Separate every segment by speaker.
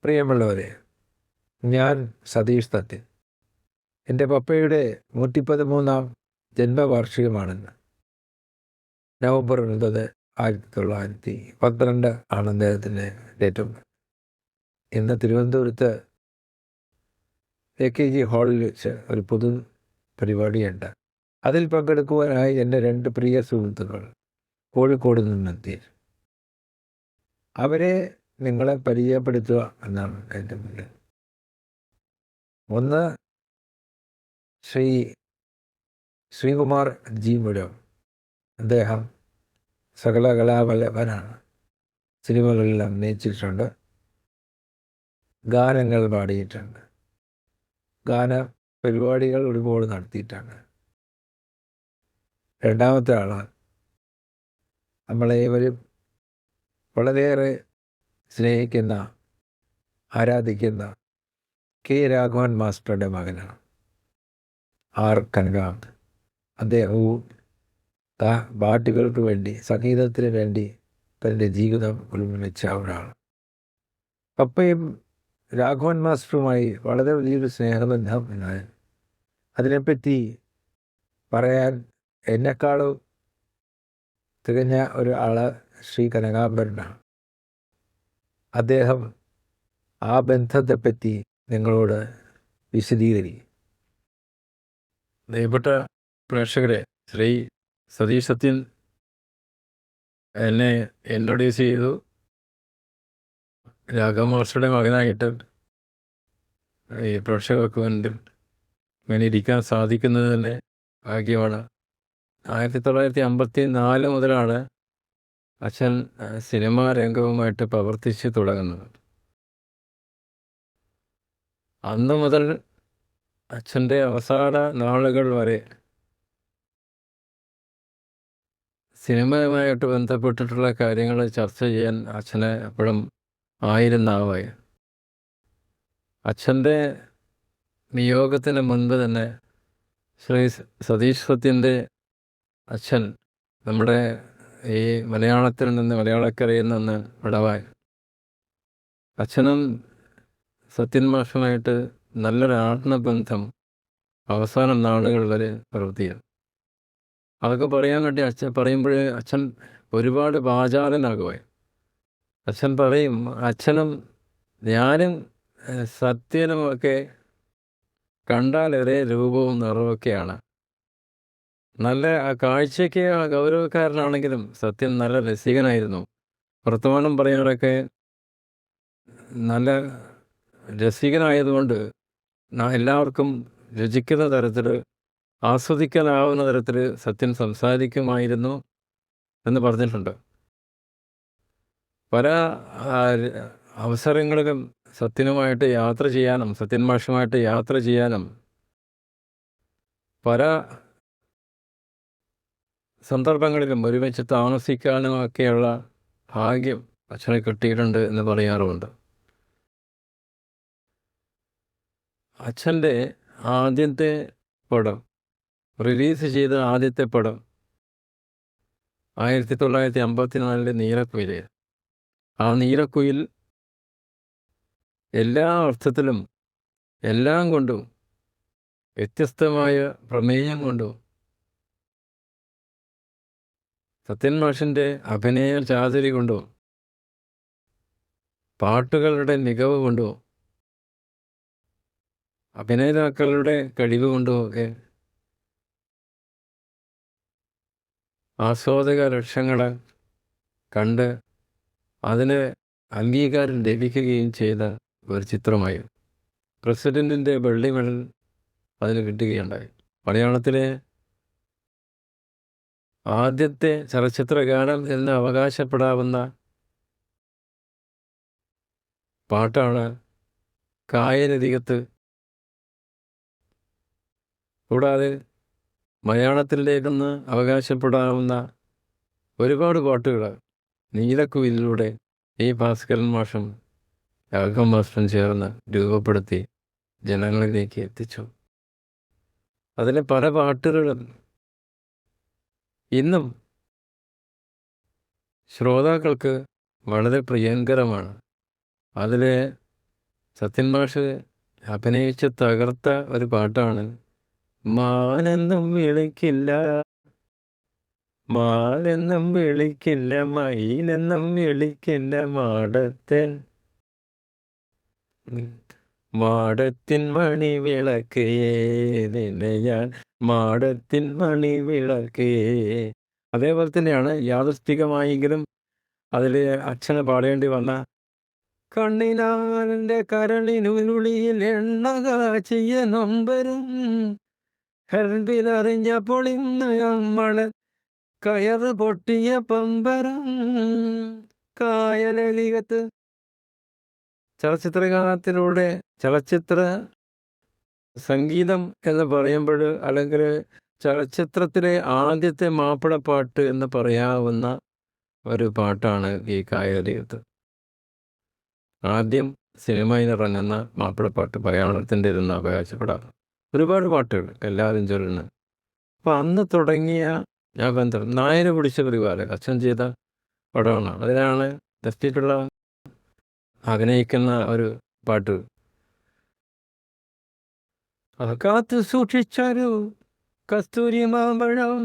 Speaker 1: പ്രിയമുള്ളവരെ, ഞാൻ സതീഷ് സത്യൻ. എൻ്റെ പപ്പയുടെ 113-ാം ജന്മവാർഷികമാണെന്ന്. നവംബർ 9, 1912 ആണ് അദ്ദേഹത്തിൻ്റെ ഡേറ്റ്. ഇന്ന് തിരുവനന്തപുരത്ത് AKG ഹാളിൽ വെച്ച് ഒരു പൊതു പരിപാടിയുണ്ട്. അതിൽ പങ്കെടുക്കുവാനായി എൻ്റെ 2 പ്രിയ സുഹൃത്തുക്കൾ കോഴിക്കോട് നിന്നെത്തി. അവരെ നിങ്ങളെ പരിചയപ്പെടുത്തുക എന്നാണ് എൻ്റെ മുന്നിൽ. ഒന്ന് ശ്രീകുമാർ ജി മുരം. അദ്ദേഹം സകല കലാവല്ലഭനാണ്. സിനിമകളിൽ അഭിനയിച്ചിട്ടുണ്ട്, ഗാനങ്ങൾ പാടിയിട്ടുണ്ട്, ഗാന പരിപാടികൾ ഒരുപാട് നടത്തിയിട്ടാണ്. രണ്ടാമത്തെ ആളാണ് നമ്മളേവരും വളരെയേറെ സ്നേഹിക്കുന്ന, ആരാധിക്കുന്ന കെ രാഘവൻ മാസ്റ്ററുടെ മകനാണ് ആർ കനകാന്ത്. അദ്ദേഹവും പാട്ടുകൾക്ക് വേണ്ടി, സംഗീതത്തിന് വേണ്ടി തൻ്റെ ജീവിതം ഉൾവെച്ച ഒരാൾ. പപ്പയും രാഘവൻ മാസ്റ്ററുമായി വളരെ വലിയൊരു സ്നേഹബന്ധം ഉണ്ടായി. അതിനെപ്പറ്റി പറയാൻ എന്നെക്കാളും തികഞ്ഞ ഒരാൾ ശ്രീ കനകാംബരനാണ്. അദ്ദേഹം ആ ബന്ധത്തെപ്പറ്റി നിങ്ങളോട് വിശദീകരിക്കും.
Speaker 2: പ്രിയപ്പെട്ട പ്രേക്ഷകരെ, ശ്രീ സതീഷ് സത്യൻ എന്നെ ഇൻട്രൊഡ്യൂസ് ചെയ്തു. രാഘവ മാസ്റ്ററുടെ മകനായിട്ട് ഈ പ്രേക്ഷകർക്ക് വേണ്ടി ഇങ്ങനെ ഇരിക്കാൻ സാധിക്കുന്നത് തന്നെ ഭാഗ്യമാണ്. 1954 മുതലാണ് അച്ഛൻ സിനിമാ രംഗവുമായിട്ട് പ്രവർത്തിച്ച് തുടങ്ങുന്നത്. അന്ന് മുതൽ അച്ഛൻ്റെ അവസാന നാളുകൾ വരെ സിനിമയുമായിട്ട് ബന്ധപ്പെട്ടിട്ടുള്ള കാര്യങ്ങൾ ചർച്ച ചെയ്യാൻ അച്ഛനെ എപ്പോഴും ആയിരുന്നാവായി. അച്ഛൻ്റെ നിയോഗത്തിന് മുൻപ് തന്നെ ശ്രീ സതീഷ് സത്യൻ്റെ അച്ഛൻ നമ്മുടെ ഈ മലയാളത്തിൽ നിന്ന്, മലയാളക്കരയിൽ നിന്ന് വിടവായി. അച്ഛനും സത്യൻ മാഷുമായിട്ട് നല്ലൊരു ആത്മബന്ധം അവസാന നാളുകൾ വരെ പ്രവർത്തിക്കുന്നു. അതൊക്കെ പറയാൻ വേണ്ടി അച്ഛൻ ഒരുപാട് വാചാലനാകുമായി. അച്ഛൻ പറയും, അച്ഛനും ഞാനും സത്യനുമൊക്കെ കണ്ടാൽ ഒരേ രൂപവും നിറവൊക്കെയാണ്. നല്ല കാഴ്ചയ്ക്ക് ഗൗരവക്കാരനാണെങ്കിലും സത്യൻ നല്ല രസികനായിരുന്നു. വർത്തമാനം പറയാനൊക്കെ നല്ല രസികനായതുകൊണ്ട് എല്ലാവർക്കും രുചിക്കുന്ന തരത്തിൽ, ആസ്വദിക്കാനാവുന്ന തരത്തിൽ സത്യൻ സംസാരിക്കുമായിരുന്നു എന്ന് പറഞ്ഞിട്ടുണ്ട്. പല അവസരങ്ങളിലും സത്യനുമായിട്ട് യാത്ര ചെയ്യാനും, സത്യൻ മാഷുമായിട്ട് യാത്ര ചെയ്യാനും, പല സന്ദർഭങ്ങളിലും ഒരുമിച്ച് താമസിക്കാനും ഒക്കെയുള്ള ഭാഗ്യം അച്ഛനെ കിട്ടിയിട്ടുണ്ട് എന്ന് പറയാറുമുണ്ട്. അച്ഛൻ്റെ ആദ്യത്തെ പടം, റിലീസ് ചെയ്ത ആദ്യത്തെ പടം 1954 നീലക്കുയിൽ. ആ നീലക്കുയിൽ എല്ലാ അർത്ഥത്തിലും, എല്ലാം കൊണ്ടും, വ്യത്യസ്തമായ പ്രമേയം കൊണ്ടും, സത്യൻ മാഷിൻ്റെ അഭിനയ ചാതുരി കൊണ്ടും, പാട്ടുകളുടെ മികവ് കൊണ്ടും, അഭിനേതാക്കളുടെ കഴിവ് കൊണ്ടുമൊക്കെ ആസ്വാദക ലക്ഷങ്ങളെ കണ്ട് അതിന് അംഗീകാരം ലഭിക്കുകയും ചെയ്ത ഒരു ചിത്രമായി. പ്രസിഡൻറ്റിൻ്റെ വെള്ളി മെഡൽ അതിന് കിട്ടുകയുണ്ടായി. മലയാളത്തിലെ ആദ്യത്തെ ചലച്ചിത്ര ഗാനം എന്ന് അവകാശപ്പെടാവുന്ന പാട്ടാണ് കായലരികത്ത്. കൂടാതെ മലയാളത്തിലേക്കെന്ന് അവകാശപ്പെടാവുന്ന ഒരുപാട് പാട്ടുകൾ നീലക്കുയിലൂടെ ഈ ഭാസ്കരൻ മാഷും രാഘവ മാസ്റ്ററും ചേർന്ന് രൂപപ്പെടുത്തി ജനങ്ങളിലേക്ക് എത്തിച്ചു. അതിലെ പല പാട്ടുകളും ഇന്നും ശ്രോതാക്കൾക്ക് വളരെ പ്രിയങ്കരമാണ്. അതിൽ സത്യൻ മാഷ് അഭിനയിച്ച് തകർത്ത ഒരു പാട്ടാണ് മാനെന്നും വിളിക്കില്ല, മാലെന്നും വിളിക്കില്ല, മയിലെന്നും വിളിക്കില്ല, മാടത്തൻ മാടത്തിൻ മണി വിളക്കേ നിന്നെ ഞാൻ മാടത്തിൻ മണി വിളക്കേ. അതേപോലെ തന്നെയാണ് യാദൃസ്ഥികമായെങ്കിലും അതിൽ അച്ഛന് പാടേണ്ടി വന്ന കണ്ണിനാലിൻ്റെ കരളിനുള്ളിൽ എണ്ണ കാച്ചിയ നൊമ്പരും ഹെൽബിലറിഞ്ഞപ്പോൾ ഇന്ന് നമ്മള് കയറ് പൊട്ടിയ പമ്പരം കായലലികത്ത്. ചലച്ചിത്രഗാനത്തിലൂടെ ചലച്ചിത്ര സംഗീതം എന്ന് പറയുമ്പോൾ, അല്ലെങ്കിൽ ചലച്ചിത്രത്തിലെ ആദ്യത്തെ മാപ്പിളപ്പാട്ട് എന്ന് പറയാവുന്ന ഒരു പാട്ടാണ് ഈ കായലലികത്ത്. ആദ്യം സിനിമയിൽ ഇറങ്ങുന്ന മാപ്പിളപ്പാട്ട് മലയാളത്തിൻ്റെ ഇരുന്ന് അവകാശപ്പെടാം. ഒരുപാട് പാട്ടുകൾ എല്ലാവരും ചൊല്ലുന്നു. അപ്പം അന്ന് തുടങ്ങിയ ആ ബന്ധം നായര് പിടിച്ച പരിപാടി അച്ഛൻ ചെയ്ത പടമാണ്. അതിനാണ് ദസ്തിട്ടുള്ള അഭിനയിക്കുന്ന ഒരു പാട്ട്. അത് കാത്തു സൂക്ഷിച്ചൊരു കസ്തൂരി മാമ്പഴം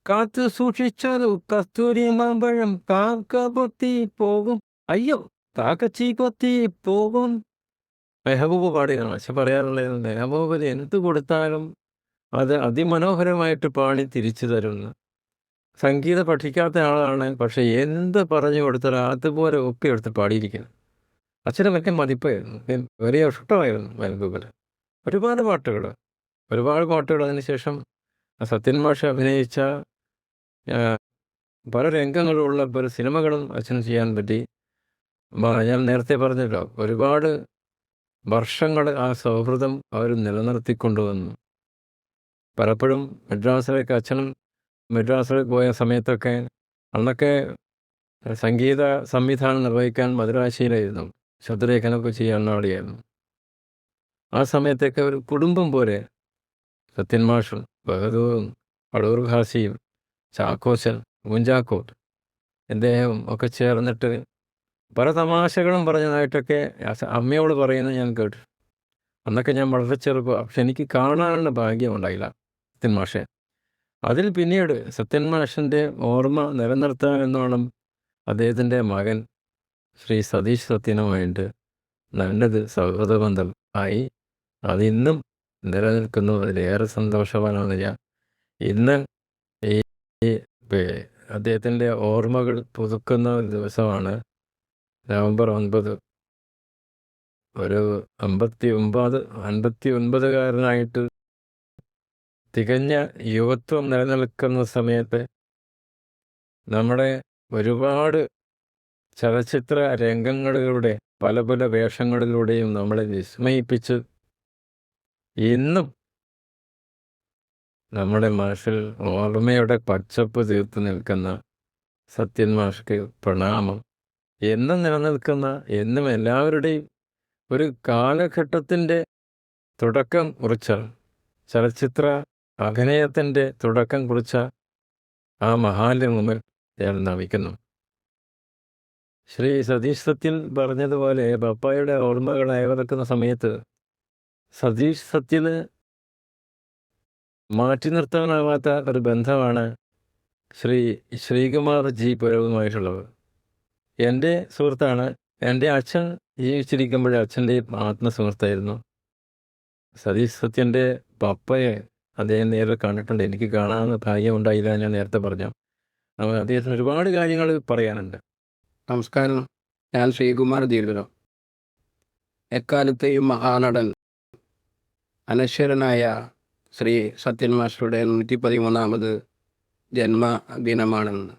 Speaker 2: കാത്തു സൂക്ഷിച്ചൊരു കസ്തൂരി മാമ്പഴം കാക്ക പൊത്തി പോകും, അയ്യോ കാക്കച്ചി കൊത്തി പോകും. മെഹബൂബ് പാടിയാണ്. പക്ഷെ പറയാറുള്ളത് മെഹബൂബിന് എന്ത് കൊടുത്താലും അത് അതിമനോഹരമായിട്ട് പാടി തിരിച്ചു തരുന്നു. സംഗീതം പഠിക്കാത്ത ആളാണ്, പക്ഷെ എന്ത് പറഞ്ഞു കൊടുത്താലും അതുപോലെ ഒക്കെ എടുത്ത് പാടിയിരിക്കുന്നു. അച്ഛന് വലിയ മതിപ്പായിരുന്നു, വലിയ ഇഷ്ടമായിരുന്നു മെഹബൂബിന്. ഒരുപാട് പാട്ടുകൾ അതിനുശേഷം സത്യൻ മാഷ് അഭിനയിച്ച പല രംഗങ്ങളുള്ള പല സിനിമകളും അച്ഛന് ചെയ്യാൻ പറ്റി. ഞാൻ നേരത്തെ പറഞ്ഞല്ലോ, ഒരുപാട് വർഷങ്ങൾ ആ സൗഹൃദം അവർ നിലനിർത്തിക്കൊണ്ടുവന്നു. പലപ്പോഴും മദ്രാസിലേക്ക് അച്ഛനും മദ്രാസിൽ പോയ സമയത്തൊക്കെ, അന്നൊക്കെ സംഗീത സംവിധാനം നിർവഹിക്കാൻ മദ്രാശിയിലായിരുന്നു, ശബ്ദലേഖനമൊക്കെ ചെയ്യാൻ ആളിയായിരുന്നു. ആ സമയത്തൊക്കെ ഒരു കുടുംബം പോലെ സത്യൻ മാഷും ബഹദൂറും അടൂർ ഖാസിയും ചാക്കോച്ചൻ കുഞ്ചാക്കോട്ട് അദ്ദേഹം ഒക്കെ ചേർന്നിട്ട് പല തമാശകളും പറഞ്ഞതായിട്ടൊക്കെ അമ്മയോട് പറയുന്നത് ഞാൻ കേട്ടു. അന്നൊക്കെ ഞാൻ വളരെ ചെറുപ്പം, പക്ഷെ എനിക്ക് കാണാനുള്ള ഭാഗ്യമുണ്ടായില്ല സത്യൻ മാഷെ. അതിൽ പിന്നീട് സത്യൻ മാഷിൻ്റെ ഓർമ്മ നിലനിർത്താൻ എന്നോണം അദ്ദേഹത്തിൻ്റെ മകൻ ശ്രീ സതീഷ് സത്യനുമായിട്ട് നല്ലത് സൗഹൃദബന്ധം ആയി. അതിന്നും നിലനിൽക്കുന്നു. അതിലേറെ സന്തോഷവാനാണ് ഞാൻ. ഇന്ന് ഈ അദ്ദേഹത്തിൻ്റെ ഓർമ്മകൾ പുതുക്കുന്ന ഒരു ദിവസമാണ് നവംബർ 9. ഒരു 59-59കാരനായിട്ട് തികഞ്ഞ യുവത്വം നിലനിൽക്കുന്ന സമയത്ത് നമ്മുടെ ഒരുപാട് ചലച്ചിത്ര രംഗങ്ങളിലൂടെ പല പല വേഷങ്ങളിലൂടെയും നമ്മളെ വിസ്മയിപ്പിച്ച് ഇന്നും നമ്മുടെ മനസ്സിൽ ഓർമ്മയുടെ പച്ചപ്പ് തീർത്ത് നിൽക്കുന്ന സത്യൻ മാഷ്ക്ക് പ്രണാമം. എന്നും നിലനിൽക്കുന്ന, എന്നും എല്ലാവരുടെയും ഒരു കാലഘട്ടത്തിൻ്റെ തുടക്കം കുറിച്ച, ചലച്ചിത്ര അഭിനയത്തിൻ്റെ തുടക്കം കുറിച്ച ആ മഹാന്റെ മുമ്പിൽ ഞാൻ നമിക്കുന്നു. ശ്രീ സതീഷ് സത്യൻ പറഞ്ഞതുപോലെ പപ്പായുടെ ഓർമ്മകൾ അയവിറക്കുന്ന സമയത്ത് സതീഷ് സത്യന് മാറ്റി നിർത്താനാവാത്ത ഒരു ബന്ധമാണ് ശ്രീ ശ്രീകുമാർ ജി പുരവുമായിട്ടുള്ളത്. എൻ്റെ സുഹൃത്താണ്. എൻ്റെ അച്ഛൻ ജീവിച്ചിരിക്കുമ്പോഴേ അച്ഛൻ്റെയും ആത്മസുഹൃത്തായിരുന്നു. സതീഷ് സത്യൻ്റെ പപ്പയെ അദ്ദേഹം നേരിൽ കണ്ടിട്ടുണ്ട്. എനിക്ക് കാണാമെന്ന് ഭാഗ്യമുണ്ടായില്ല, ഞാൻ നേരത്തെ പറഞ്ഞു. അദ്ദേഹത്തിന് ഒരുപാട് കാര്യങ്ങൾ പറയാനുണ്ട്.
Speaker 3: നമസ്കാരം, ഞാൻ ശ്രീകുമാർ ദീർഘനം. എക്കാലത്തെയും മഹാനടൻ അനശ്വരനായ ശ്രീ സത്യൻ മാസ്റ്ററുടെ 113ാമത് ജന്മദിനമാണെന്ന്.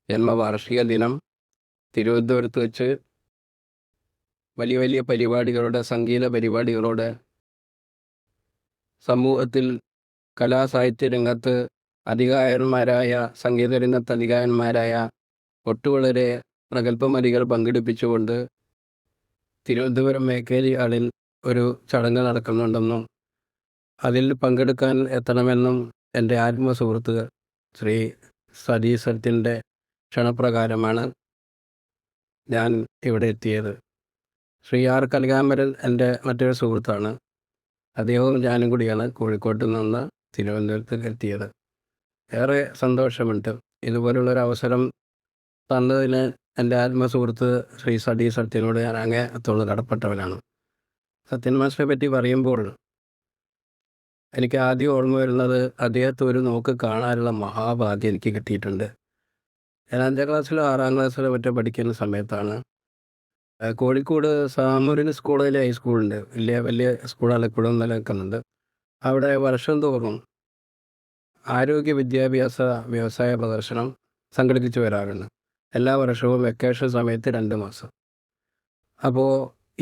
Speaker 3: ജന്മവാർഷിക ദിനം തിരുവനന്തപുരത്ത് വെച്ച് വലിയ വലിയ പരിപാടികളുടെ, സംഗീത പരിപാടികളോടെ സമൂഹത്തിൽ കലാസാഹിത്യ രംഗത്ത് അധികായന്മാരായ, സംഗീത രംഗത്ത് അധികായന്മാരായ ഒട്ടുവളരെ പ്രഗത്ഭമതികൾ പങ്കെടുപ്പിച്ചുകൊണ്ട് തിരുവനന്തപുരം മേക്കേരി ഹാളിൽ ഒരു ചടങ്ങ് നടക്കുന്നുണ്ടെന്നും അതിൽ പങ്കെടുക്കാൻ എത്തണമെന്നും എൻ്റെ ആത്മസുഹൃത്ത് ശ്രീ സതീഷ് സത്യൻ്റെ ക്ഷണപ്രകാരമാണ് ഞാൻ ഇവിടെ എത്തിയത്. ശ്രീ ആർ കനകാംബരൻ എൻ്റെ മറ്റൊരു സുഹൃത്താണ്. അദ്ദേഹവും ഞാനും കൂടിയാണ് കോഴിക്കോട്ട് നിന്ന് തിരുവനന്തപുരത്ത് എത്തിയത്. ഏറെ സന്തോഷമുണ്ട്. ഇതുപോലുള്ളൊരു അവസരം തന്നതിന് എൻ്റെ ആത്മസുഹൃത്ത് ശ്രീ സതീഷ് സത്യനോട് ഞാൻ അങ്ങേയറ്റത്തോളം കടപ്പെട്ടവനാണ്. സത്യൻ മാസ്റ്ററെ പറ്റി പറയുമ്പോൾ എനിക്ക് ആദ്യം ഓർമ്മ വരുന്നത് അദ്ദേഹത്തെ ഒരു നോക്ക് കാണാനുള്ള മഹാഭാഗ്യം എനിക്ക് കിട്ടിയിട്ടുണ്ട്. ഞാൻ 5ാം ക്ലാസ്സിലോ 6ാം ക്ലാസ്സിലോ മറ്റോ പഠിക്കുന്ന സമയത്താണ് കോഴിക്കോട് സാമൂരിൻ സ്കൂളിൽ ഹൈസ്കൂളുണ്ട്. വലിയ സ്കൂളാണ്, ഇപ്പോഴും നിലനിൽക്കുന്നുണ്ട്. അവിടെ വർഷം തോറും ആരോഗ്യ വിദ്യാഭ്യാസ വ്യവസായ പ്രദർശനം സംഘടിപ്പിച്ചു വരാറുണ്ട്. എല്ലാ വർഷവും വെക്കേഷൻ സമയത്ത് 2 മാസം. അപ്പോൾ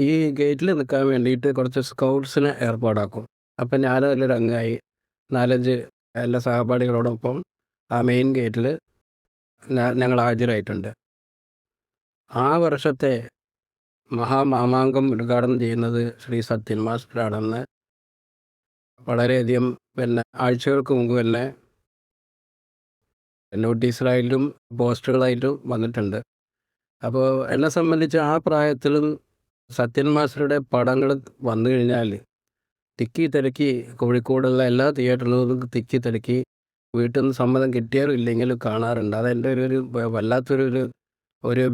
Speaker 3: ഈ ഗേറ്റിൽ നിൽക്കാൻ വേണ്ടിയിട്ട് കുറച്ച് സ്കൗട്ട്സിനെ ഏർപ്പാടാക്കും. അപ്പം ഞാനതിലൊരു അംഗമായി 4-5 എല്ലാ സഹപാഠികളോടൊപ്പം ആ മെയിൻ ഗേറ്റിൽ ഞങ്ങൾ ഹാജരായിട്ടുണ്ട്. ആ വർഷത്തെ മഹാമാമാങ്കം ഉദ്ഘാടനം ചെയ്യുന്നത് ശ്രീ സത്യൻ മാസ്റ്ററാണെന്ന് വളരെയധികം ആഴ്ചകൾക്ക് മുമ്പ് തന്നെ നോട്ടീസിലായിട്ടും പോസ്റ്ററുകളായിട്ടും വന്നിട്ടുണ്ട്. അപ്പോൾ എന്നെ സംബന്ധിച്ച് ആ പ്രായത്തിലും സത്യൻ മാസ്റ്ററുടെ പടങ്ങൾ വന്നു കഴിഞ്ഞാൽ തിക്കി തിരക്കി കോഴിക്കോടുള്ള എല്ലാ തിയേറ്ററിലും തിക്കി തിരക്കി വീട്ടിൽ നിന്ന് സമ്മതം കിട്ടിയാലും ഇല്ലെങ്കിലും കാണാറുണ്ട്. അതെൻ്റെ ഒരു വല്ലാത്തൊരു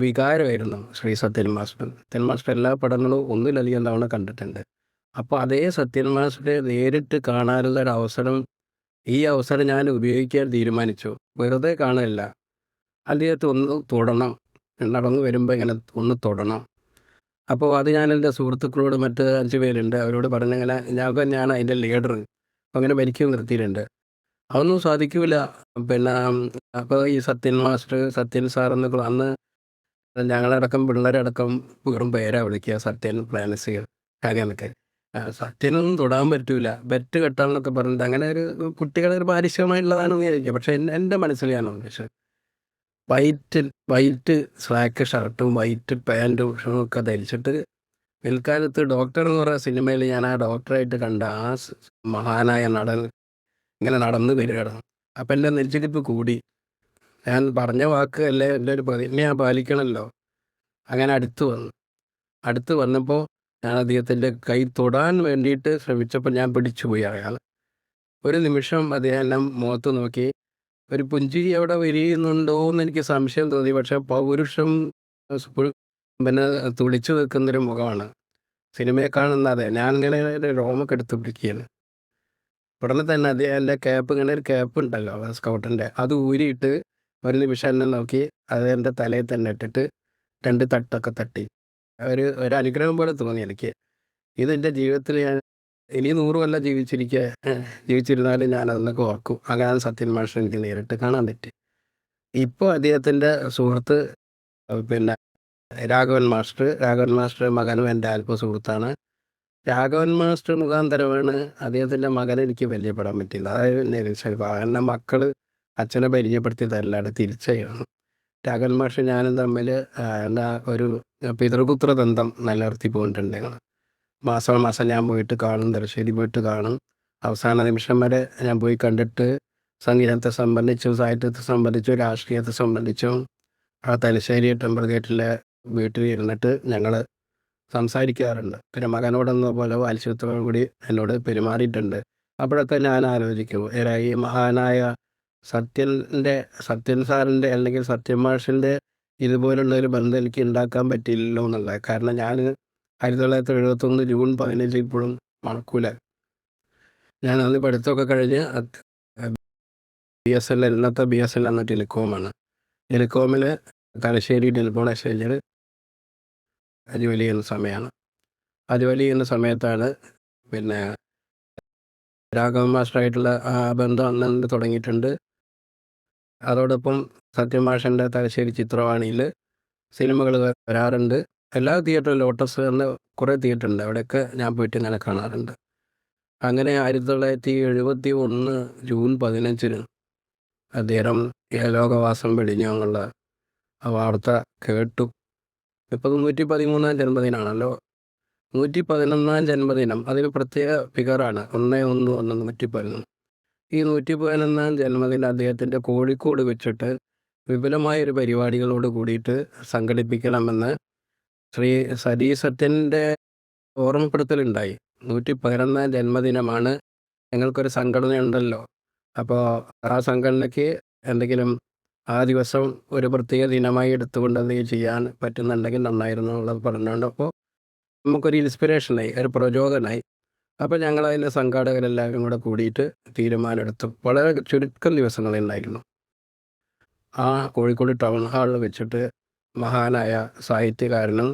Speaker 3: വികാരമായിരുന്നു ശ്രീ സത്യൻ മാസ്റ്റർ. സത്യൻ മാസ്റ്റർ എല്ലാ പടങ്ങളും ഒന്നിലധികം തവണ കണ്ടിട്ടുണ്ട്. അപ്പോൾ അതേ സത്യൻ മാസ്റ്ററെ നേരിട്ട് കാണാനുള്ള ഒരു അവസരം, ഈ അവസരം ഞാൻ ഉപയോഗിക്കാൻ തീരുമാനിച്ചു. വെറുതെ കാണുകയല്ല, അദ്ദേഹത്തെ ഒന്ന് തൊടണം, നടന്നു വരുമ്പോൾ ഇങ്ങനെ ഒന്ന് തൊടണം. അപ്പോൾ അത് ഞാൻ എൻ്റെ സുഹൃത്തുക്കളോട്, മറ്റ് 5 പേരുണ്ട്, അവരോട് പറഞ്ഞിങ്ങനെ ഞാൻ അതിൻ്റെ ലീഡർ, അപ്പോൾ അങ്ങനെ ഭരിക്കും നിർത്തിയിട്ടുണ്ട്. അതൊന്നും സാധിക്കില്ല. അപ്പോൾ ഈ സത്യൻ സാർ എന്നൊക്കെ അന്ന് ഞങ്ങളടക്കം പിള്ളേരടക്കം വെറും പേരാ വിളിക്കുക, സത്യൻ പ്ലാനസ് അങ്ങനെയൊക്കെ. സത്യനൊന്നും തൊടാൻ പറ്റൂല, ബെറ്റ് കെട്ടാന്നൊക്കെ പറഞ്ഞിട്ട് അങ്ങനെ ഒരു കുട്ടികളെ ഒരു പാരിശ്രമമായിട്ടുള്ളതാണെന്ന് വിചാരിക്കുക. പക്ഷെ എൻ്റെ മനസ്സിൽ ഞാൻ ഉദ്ദേശിച്ചത് വൈറ്റ് സ്ലാക്ക് ഷർട്ടും വൈറ്റ് പാൻറ്റും ഒക്കെ ധരിച്ചിട്ട് പിൽക്കാലത്ത് ഡോക്ടർ എന്ന് പറയുന്ന സിനിമയിൽ ഞാൻ ആ ഡോക്ടറായിട്ട് കണ്ട ആ മഹാനായ നടൻ ഇങ്ങനെ നടന്നു വരികയാണ്. അപ്പം എൻ്റെ നെഞ്ചിടിപ്പ് കൂടി. ഞാൻ പറഞ്ഞ വാക്ക് അല്ലേ, എൻ്റെ ഒരു പ്രതിജ്ഞ ഞാൻ പാലിക്കണമല്ലോ. അങ്ങനെ അടുത്ത് വന്നപ്പോൾ ഞാൻ അദ്ദേഹത്തിൻ്റെ കൈ തൊടാൻ വേണ്ടിയിട്ട് ശ്രമിച്ചപ്പോൾ ഞാൻ പിടിച്ചുപോയി. അയാൾ ഒരു നിമിഷം അദ്ദേഹം എന്നെ മുഖത്ത് നോക്കി, ഒരു പുഞ്ചിരി അവിടെ വിരിയുന്നുണ്ടോ എന്ന് എനിക്ക് സംശയം തോന്നി. പക്ഷെ പൗരുഷം തുളിച്ചു നിൽക്കുന്നൊരു മുഖമാണ്. സിനിമയെ കാണുന്ന അതെ, ഞാൻ ഇങ്ങനെ രോമൊക്കെ എടുത്ത് പിടിക്കുകയാണ്. ഉടനെ തന്നെ അദ്ദേഹം എൻ്റെ ക്യാപ്പ്, ഇങ്ങനെ ഒരു ക്യാപ്പ് ഉണ്ടല്ലോ സ്കൗട്ടിൻ്റെ, അത് ഊരിയിട്ട് ഒരു നിമിഷം എന്നെ നോക്കി അത് എൻ്റെ തലയിൽ തന്നെ ഇട്ടിട്ട് 2 തട്ടൊക്കെ തട്ടി. ഒരു അനുഗ്രഹം പോലെ തോന്നി എനിക്ക്. ഇതെൻ്റെ ജീവിതത്തിൽ ഞാൻ ഇനി 100 കൊല്ലം ജീവിച്ചിരുന്നാലും ഞാൻ അതൊക്കെ ഓർക്കും. അങ്ങനെ സത്യൻ മാസ്റ്റർ എനിക്ക് നേരിട്ട് കാണാൻ പറ്റി. ഇപ്പോൾ അദ്ദേഹത്തിൻ്റെ സുഹൃത്ത് രാഘവൻ മാസ്റ്റർ മകനും എൻ്റെ സുഹൃത്താണ്. രാഘവൻ മാസ്റ്റർ മുഖാന്തരമാണ് അദ്ദേഹത്തിൻ്റെ മകനെ എനിക്ക് പരിചയപ്പെടാൻ പറ്റില്ല. അതായത് എൻ്റെ മക്കൾ അച്ഛനെ പരിചയപ്പെടുത്തി തരലാണ്, തിരിച്ചാണ്. രാഘവൻ മാസ്റ്റർ ഞാനും തമ്മിൽ എന്താ ഒരു പിതൃപുത്ര ബന്ധം നിലനിർത്തി പോയിട്ടുണ്ട്. മാസം ഞാൻ പോയിട്ട് കാണും, തലശ്ശേരി പോയിട്ട് കാണും. അവസാന നിമിഷം വരെ ഞാൻ പോയി കണ്ടിട്ട് സംഗീതത്തെ സംബന്ധിച്ചും സാഹിത്യത്തെ സംബന്ധിച്ചും രാഷ്ട്രീയത്തെ സംബന്ധിച്ചും ആ തലശ്ശേരി ടെമ്പിൾ ഗേറ്റിലെ വീട്ടിൽ ഇരുന്നിട്ട് ഞങ്ങൾ സംസാരിക്കാറുണ്ട്. പിന്നെ മകനോടെന്ന പോലെ വാത്സല്യത്തോടു കൂടി എന്നോട് പെരുമാറിയിട്ടുണ്ട്. അപ്പോഴൊക്കെ ഞാൻ ആലോചിക്കും, ഈ മഹാനായ സത്യൻ സാറിൻ്റെ അല്ലെങ്കിൽ സത്യൻ മാഷിൻ്റെ ഇതുപോലുള്ളൊരു ബന്ധം എനിക്ക് ഉണ്ടാക്കാൻ പറ്റില്ലല്ലോ എന്നുള്ളത്. കാരണം ഞാൻ 1971 ജൂൺ 15 ഇപ്പോഴും മറക്കൂല. ഞാൻ അന്ന് പഠിത്തമൊക്കെ കഴിഞ്ഞ് BSNL, ഇന്നത്തെ BSNL എന്ന ടെലികോമാണ്. ടെലികോമിൽ തലശ്ശേരി ടെലിഫോൺ എക്സ്ചേഞ്ചിൽ ജോലി ചെയ്യുന്ന സമയമാണ്. ആ ജോലി ചെയ്യുന്ന സമയത്താണ് രാഘവൻ മാസ്റ്ററായിട്ടുള്ള ആ ബന്ധം അന്ന് തുടങ്ങിയിട്ടുണ്ട്. അതോടൊപ്പം സത്യൻ മാഷിൻ്റെ തലശ്ശേരി ചിത്രവാണിയിൽ സിനിമകൾ വരാറുണ്ട്. എല്ലാ തിയേറ്ററിലും, ലോട്ടസ് എന്ന കുറേ തിയേറ്ററുണ്ട്, അവിടെയൊക്കെ ഞാൻ പോയിട്ട് ഇങ്ങനെ കാണാറുണ്ട്. അങ്ങനെ 1971 ജൂൺ 15 അദ്ദേഹം ലോകവാസം വെടിഞ്ഞു എന്നുള്ള വാർത്ത കേട്ടു. ഇപ്പോൾ 113-ാം ജന്മദിനാണല്ലോ. 111 ജന്മദിനം അതൊരു പ്രത്യേക ഫിഗറാണ്. 1/1/111. ഈ 111 ജന്മദിനം അദ്ദേഹത്തിൻ്റെ കോഴിക്കോട് വെച്ചിട്ട് വിപുലമായൊരു പരിപാടികളോട് കൂടിയിട്ട് സംഘടിപ്പിക്കണമെന്ന് ശ്രീ സതീ സത്യൻ്റെ ഓർമ്മപ്പെടുത്തലുണ്ടായി. 111 ജന്മദിനമാണ്, ഞങ്ങൾക്കൊരു സംഘടനയുണ്ടല്ലോ, അപ്പോൾ ആ സംഘടനയ്ക്ക് എന്തെങ്കിലും ആ ദിവസം ഒരു പ്രത്യേക ദിനമായി എടുത്തുകൊണ്ട് എന്തെങ്കിലും ചെയ്യാൻ പറ്റുന്നുണ്ടെങ്കിൽ നന്നായിരുന്നു എന്നുള്ളത് പറഞ്ഞുകൊണ്ട് അപ്പോൾ നമുക്കൊരു ഇൻസ്പിറേഷനായി, ഒരു പ്രചോദനമായി. അപ്പോൾ ഞങ്ങളതിൻ്റെ സംഘാടകരെല്ലാവരും കൂടെ കൂടിയിട്ട് തീരുമാനമെടുത്തു. വളരെ ചുരുക്കം ദിവസങ്ങളേ ഉണ്ടായിരുന്നു. ആ കോഴിക്കോട് ടൗൺ ഹാളിൽ വെച്ചിട്ട് മഹാനായ സാഹിത്യകാരനും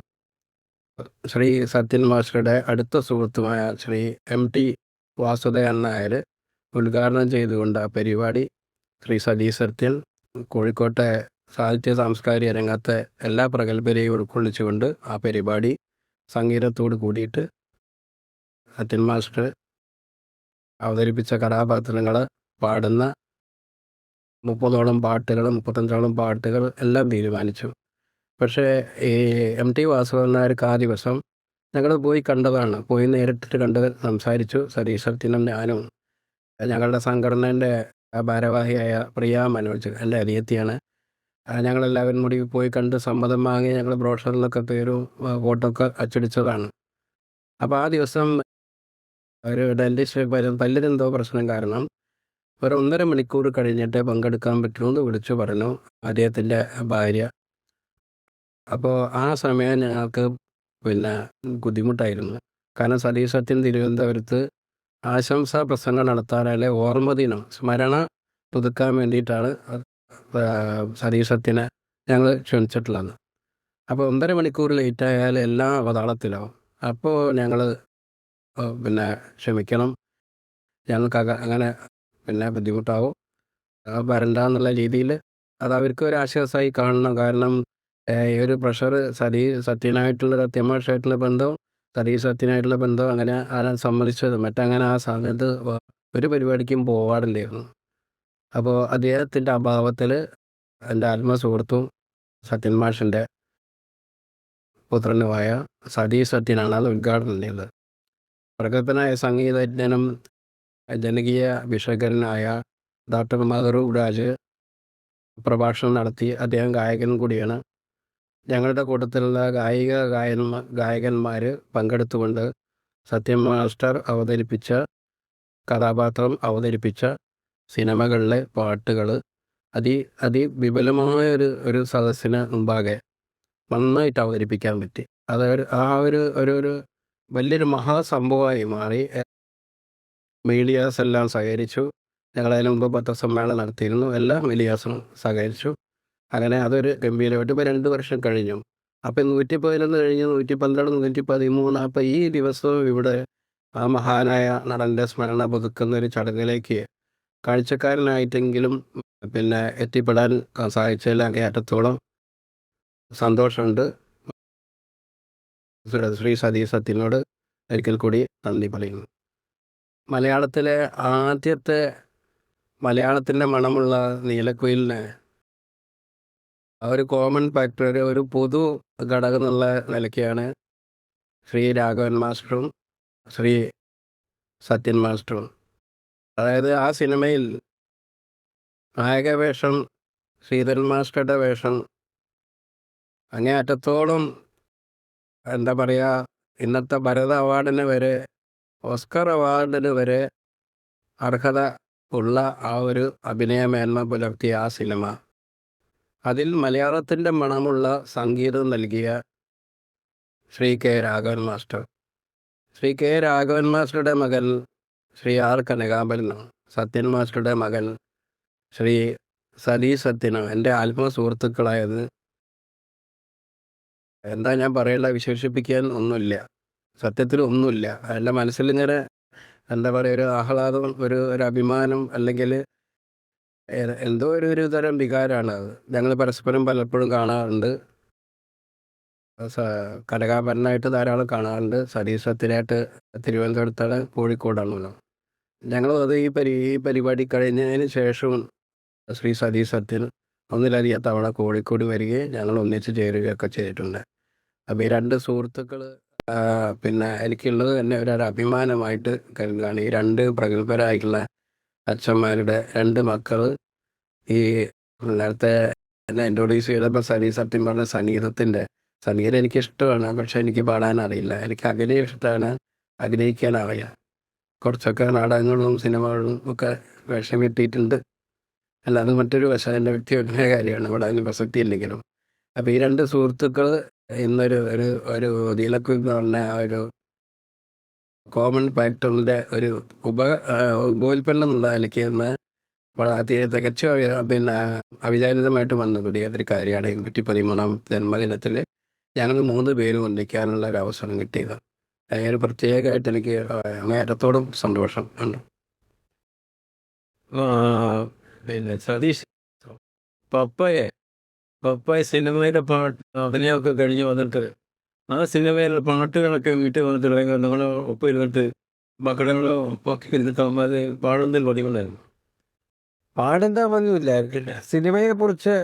Speaker 3: ശ്രീ സത്യൻ മാസ്റ്ററുടെ അടുത്ത സുഹൃത്തുമായ ശ്രീ MT വാസുദേവൻ നായർ ഉദ്ഘാടനം ചെയ്തുകൊണ്ട് ആ പരിപാടി ശ്രീ സതീ സത്യൻ കോഴിക്കോട്ടെ സാഹിത്യ സാംസ്കാരിക രംഗത്തെ എല്ലാ പ്രഗത്ഭരെയും ഉൾക്കൊള്ളിച്ചുകൊണ്ട് ആ പരിപാടി സംഗീതത്തോട് കൂടിയിട്ട് സത്യൻ മാസ്റ്റർ അവതരിപ്പിച്ച കഥാപാത്രങ്ങൾ പാടുന്ന 30ഓളം പാട്ടുകൾ 35ഓളം പാട്ടുകൾ എല്ലാം തീരുമാനിച്ചു. പക്ഷേ ഈ MT വാസുദേവൻ നായർക്ക് ആ ദിവസം ഞങ്ങൾ പോയി കണ്ടതാണ്, പോയി നേരിട്ടിട്ട് കണ്ട് സംസാരിച്ചു. സതീ സത്യനും ഞാനും ഞങ്ങളുടെ സംഘടനേൻ്റെ ഭാരവാഹിയായ പ്രിയ മനോജ്, എൻ്റെ അനിയത്തിയാണ്, ഞങ്ങളെല്ലാവരും കൂടി പോയി കണ്ട് സമ്മതം വാങ്ങി ഞങ്ങൾ ബ്രോഷറിലൊക്കെ പേരും ഫോട്ടോ ഒക്കെ അച്ചടിച്ചതാണ്. അപ്പോൾ ആ ദിവസം ഒരു ഡെൻറ്റിസ്റ്റ് പല്ലിനെന്തോ പ്രശ്നം കാരണം ഒരു 1.5 മണിക്കൂർ കഴിഞ്ഞിട്ട് പങ്കെടുക്കാൻ പറ്റുമെന്ന് വിളിച്ചു പറഞ്ഞു അദ്ദേഹത്തിൻ്റെ ഭാര്യ. അപ്പോൾ ആ സമയം ഞങ്ങൾക്ക് ബുദ്ധിമുട്ടായിരുന്നു. കാരണം സതീ സത്യൻ തിരുവനന്തപുരത്ത് ആശംസാ പ്രസംഗം നടത്താനായാലെ ഓർമ്മ ദിനം സ്മരണ പുതുക്കാൻ വേണ്ടിയിട്ടാണ് സതീ സത്യനെ ഞങ്ങൾ ക്ഷണിച്ചിട്ടുള്ളത്. അപ്പോൾ 1.5 മണിക്കൂർ ലേറ്റായാൽ എല്ലാം അവതാളത്തിലാവും. അപ്പോൾ ഞങ്ങൾ ക്ഷമിക്കണം, ഞങ്ങൾക്ക് അങ്ങനെ ബുദ്ധിമുട്ടാവും, വരണ്ട എന്നുള്ള രീതിയിൽ അത് അവർക്ക് ഒരു ആശ്വാസമായി കാണണം. കാരണം ഈ ഒരു പ്രഷർ സത്യനായിട്ടുള്ള അത്യമാഷായിട്ടുള്ള ബന്ധം, സതീ സത്യനായിട്ടുള്ള ബന്ധം അങ്ങനെ ആരാൻ സമ്മതിച്ചത്, മറ്റങ്ങനെ ആ സമയത്ത് ഒരു പരിപാടിക്കും പോകാറില്ലായിരുന്നു. അപ്പോൾ അദ്ദേഹത്തിൻ്റെ അഭാവത്തിൽ എൻ്റെ ആത്മസുഹൃത്തും സത്യൻ മാഷിൻ്റെ പുത്രനുമായ സതീ സത്യനാണ് അത് ഉദ്ഘാടനം ചെയ്തത്. പ്രഗത്ഭനായ സംഗീതജ്ഞനും ജനകീയ വിഷകരനായ ഡോക്ടർ മധുറൂപ് രാജ് പ്രഭാഷണം നടത്തി. അദ്ദേഹം ഗായകൻ കൂടിയാണ്. ഞങ്ങളുടെ കൂട്ടത്തിലുള്ള ഗായകന്മാർ പങ്കെടുത്തുകൊണ്ട് സത്യൻ മാസ്റ്റർ അവതരിപ്പിച്ച കഥാപാത്രം അവതരിപ്പിച്ച സിനിമകളിലെ പാട്ടുകൾ അതിവിപുലമായ ഒരു സദസ്സിന് മുമ്പാകെ നന്നായിട്ട് അവതരിപ്പിക്കാൻ പറ്റി. അത് ആ ഒരു വലിയൊരു മഹാസംഭവമായി മാറി. മീഡിയാസ് എല്ലാം സഹകരിച്ചു. ഞങ്ങളതിന് മുമ്പ് പത്രസമ്മേളനം നടത്തിയിരുന്നു, എല്ലാ മീഡിയാസും സഹകരിച്ചു. അങ്ങനെ അതൊരു ഗംഭീരമായിട്ട് ഇപ്പോൾ 2 വർഷം കഴിഞ്ഞു. അപ്പം 111 കഴിഞ്ഞ് 112 113. അപ്പം ഈ ദിവസവും ഇവിടെ ആ മഹാനായ നടൻ്റെ സ്മരണ പുതുക്കുന്ന ഒരു ചടങ്ങിലേക്ക് കാഴ്ചക്കാരനായിട്ടെങ്കിലും എത്തിപ്പെടാൻ സാധിച്ചതിൽ അങ്ങേയറ്റത്തോളം സന്തോഷമുണ്ട്. ശ്രീ സതീ സത്യനോട് ഒരിക്കൽ കൂടി നന്ദി പറയുന്നു. മലയാളത്തിലെ ആദ്യത്തെ മലയാളത്തിൻ്റെ മണമുള്ള നീലക്കുയിലിന് ആ ഒരു കോമൺ ഫാക്ടർ, ഒരു പൊതു ഘടകം എന്നുള്ള നിലയ്ക്കാണ് ശ്രീ രാഘവൻ മാസ്റ്ററും ശ്രീ സത്യൻ മാസ്റ്ററും. അതായത് ആ സിനിമയിൽ നായക വേഷം ശ്രീധരൻ മാസ്റ്ററുടെ വേഷം അങ്ങേയറ്റത്തോളം എന്താ പറയുക, ഇന്നത്തെ ഭരത അവാർഡിന് വരെ ഓസ്കർ അവാർഡിന് വരെ അർഹത ഉള്ള ആ ഒരു അഭിനയ മേന്മ പുലർത്തിയ ആ സിനിമ, അതിൽ മലയാളത്തിൻ്റെ മണമുള്ള സംഗീതം നൽകിയ Shri K Raghavan master. Shri K Raghavan മാസ്റ്ററുടെ മകൻ ശ്രീ ആർ കനകാംബരനും സത്യൻ മാസ്റ്ററുടെ മകൻ ശ്രീ സതീ സത്യനും എൻ്റെ ആത്മസുഹൃത്തുക്കളായത് എന്താ ഞാൻ പറയേണ്ട, വിശേഷിപ്പിക്കാൻ ഒന്നുമില്ല, സത്യത്തിൽ ഒന്നുമില്ല. എൻ്റെ മനസ്സിലിങ്ങനെ എന്താ പറയുക, ഒരു ആഹ്ലാദം, ഒരു അഭിമാനം, അല്ലെങ്കിൽ എന്തോ ഒരു തരം വികാരമാണ് അത്. ഞങ്ങൾ പരസ്പരം പലപ്പോഴും കാണാറുണ്ട്. കനകാംബരനായിട്ട് ധാരാളം കാണാറുണ്ട്, സതീ സത്യനായിട്ട് തിരുവനന്തപുരത്താണ്, കോഴിക്കോടാണല്ലോ. ഞങ്ങളത് ഈ പരിപാടി കഴിഞ്ഞതിന് ശേഷം ശ്രീ സതീ സത്യൻ ഒന്നിലധികം തവണ കോഴിക്കോട് വരികയും ഞങ്ങൾ ഒന്നിച്ച് ചേരുകയൊക്കെ ചെയ്തിട്ടുണ്ട്. അപ്പോൾ ഈ 2 സുഹൃത്തുക്കൾ പിന്നെ എനിക്കുള്ളത് തന്നെ ഒരു അഭിമാനമായിട്ട് കരുതുകയാണ്. ഈ 2 പ്രഗത്ഭരായിട്ടുള്ള അച്ഛന്മാരുടെ 2 മക്കൾ ഈ നേരത്തെ എന്നെ ഇൻട്രൊഡ്യൂസ് ചെയ്തപ്പോൾ സത്യം പറഞ്ഞ സംഗീതം എനിക്കിഷ്ടമാണ്. പക്ഷെ എനിക്ക് പാടാൻ അറിയില്ല. എനിക്ക് അഭിനയം ഇഷ്ടമാണ്, അഭിനയിക്കാൻ അറിയാം. കുറച്ചൊക്കെ നാടകങ്ങളും സിനിമകളും ഒക്കെ വേഷം കിട്ടിയിട്ടുണ്ട്. അല്ലാതെ മറ്റൊരു വശം എൻ്റെ വ്യക്തിപരമായ കാര്യമാണ്. ഇവിടെ അതിന് പ്രസക്തി ഇല്ലെങ്കിലും. അപ്പോൾ ഈ 2 സുഹൃത്തുക്കൾ ഇന്നൊരു ഒരു ഒരു നീലക്കുയിൽ എന്ന് പറഞ്ഞ ആ ഒരു കോമൺ ഫാക്ടറിൻ്റെ ഒരു ഉപോൽപ്പന്നം എന്നുള്ള നിലയ്ക്ക് ഇന്ന് തികച്ചും പിന്നെ അവിചാരിതമായിട്ട് വന്നുകൂടിയ ഒരു കാര്യമാണ് 213-ാം ജന്മദിനത്തിൽ ഞങ്ങൾ 3 പേരും ഒന്നിക്കാനുള്ള ഒരു അവസരം കിട്ടിയത്. ഒരു പ്രത്യേകമായിട്ട് എനിക്ക് അങ്ങേയറ്റത്തോടും സന്തോഷം ഉണ്ട്.
Speaker 2: പിന്നെ സതീഷ് പപ്പായ സിനിമയിലെ പാട്ട് അഭിനയമൊക്കെ കഴിഞ്ഞ് വന്നിട്ട് ആ സിനിമയിലെ പാട്ടുകളൊക്കെ വീട്ടിൽ വന്നിട്ട് നിങ്ങൾ ഒപ്പം ഇരുന്നിട്ട് മക്കളെ ഒപ്പൊക്കെ ഇരുന്നിട്ട് അത് പാടുന്നതിൽ പതിവുണ്ടായിരുന്നു.
Speaker 1: പാടുന്ന പതിവില്ല. സിനിമയെ കുറിച്ച്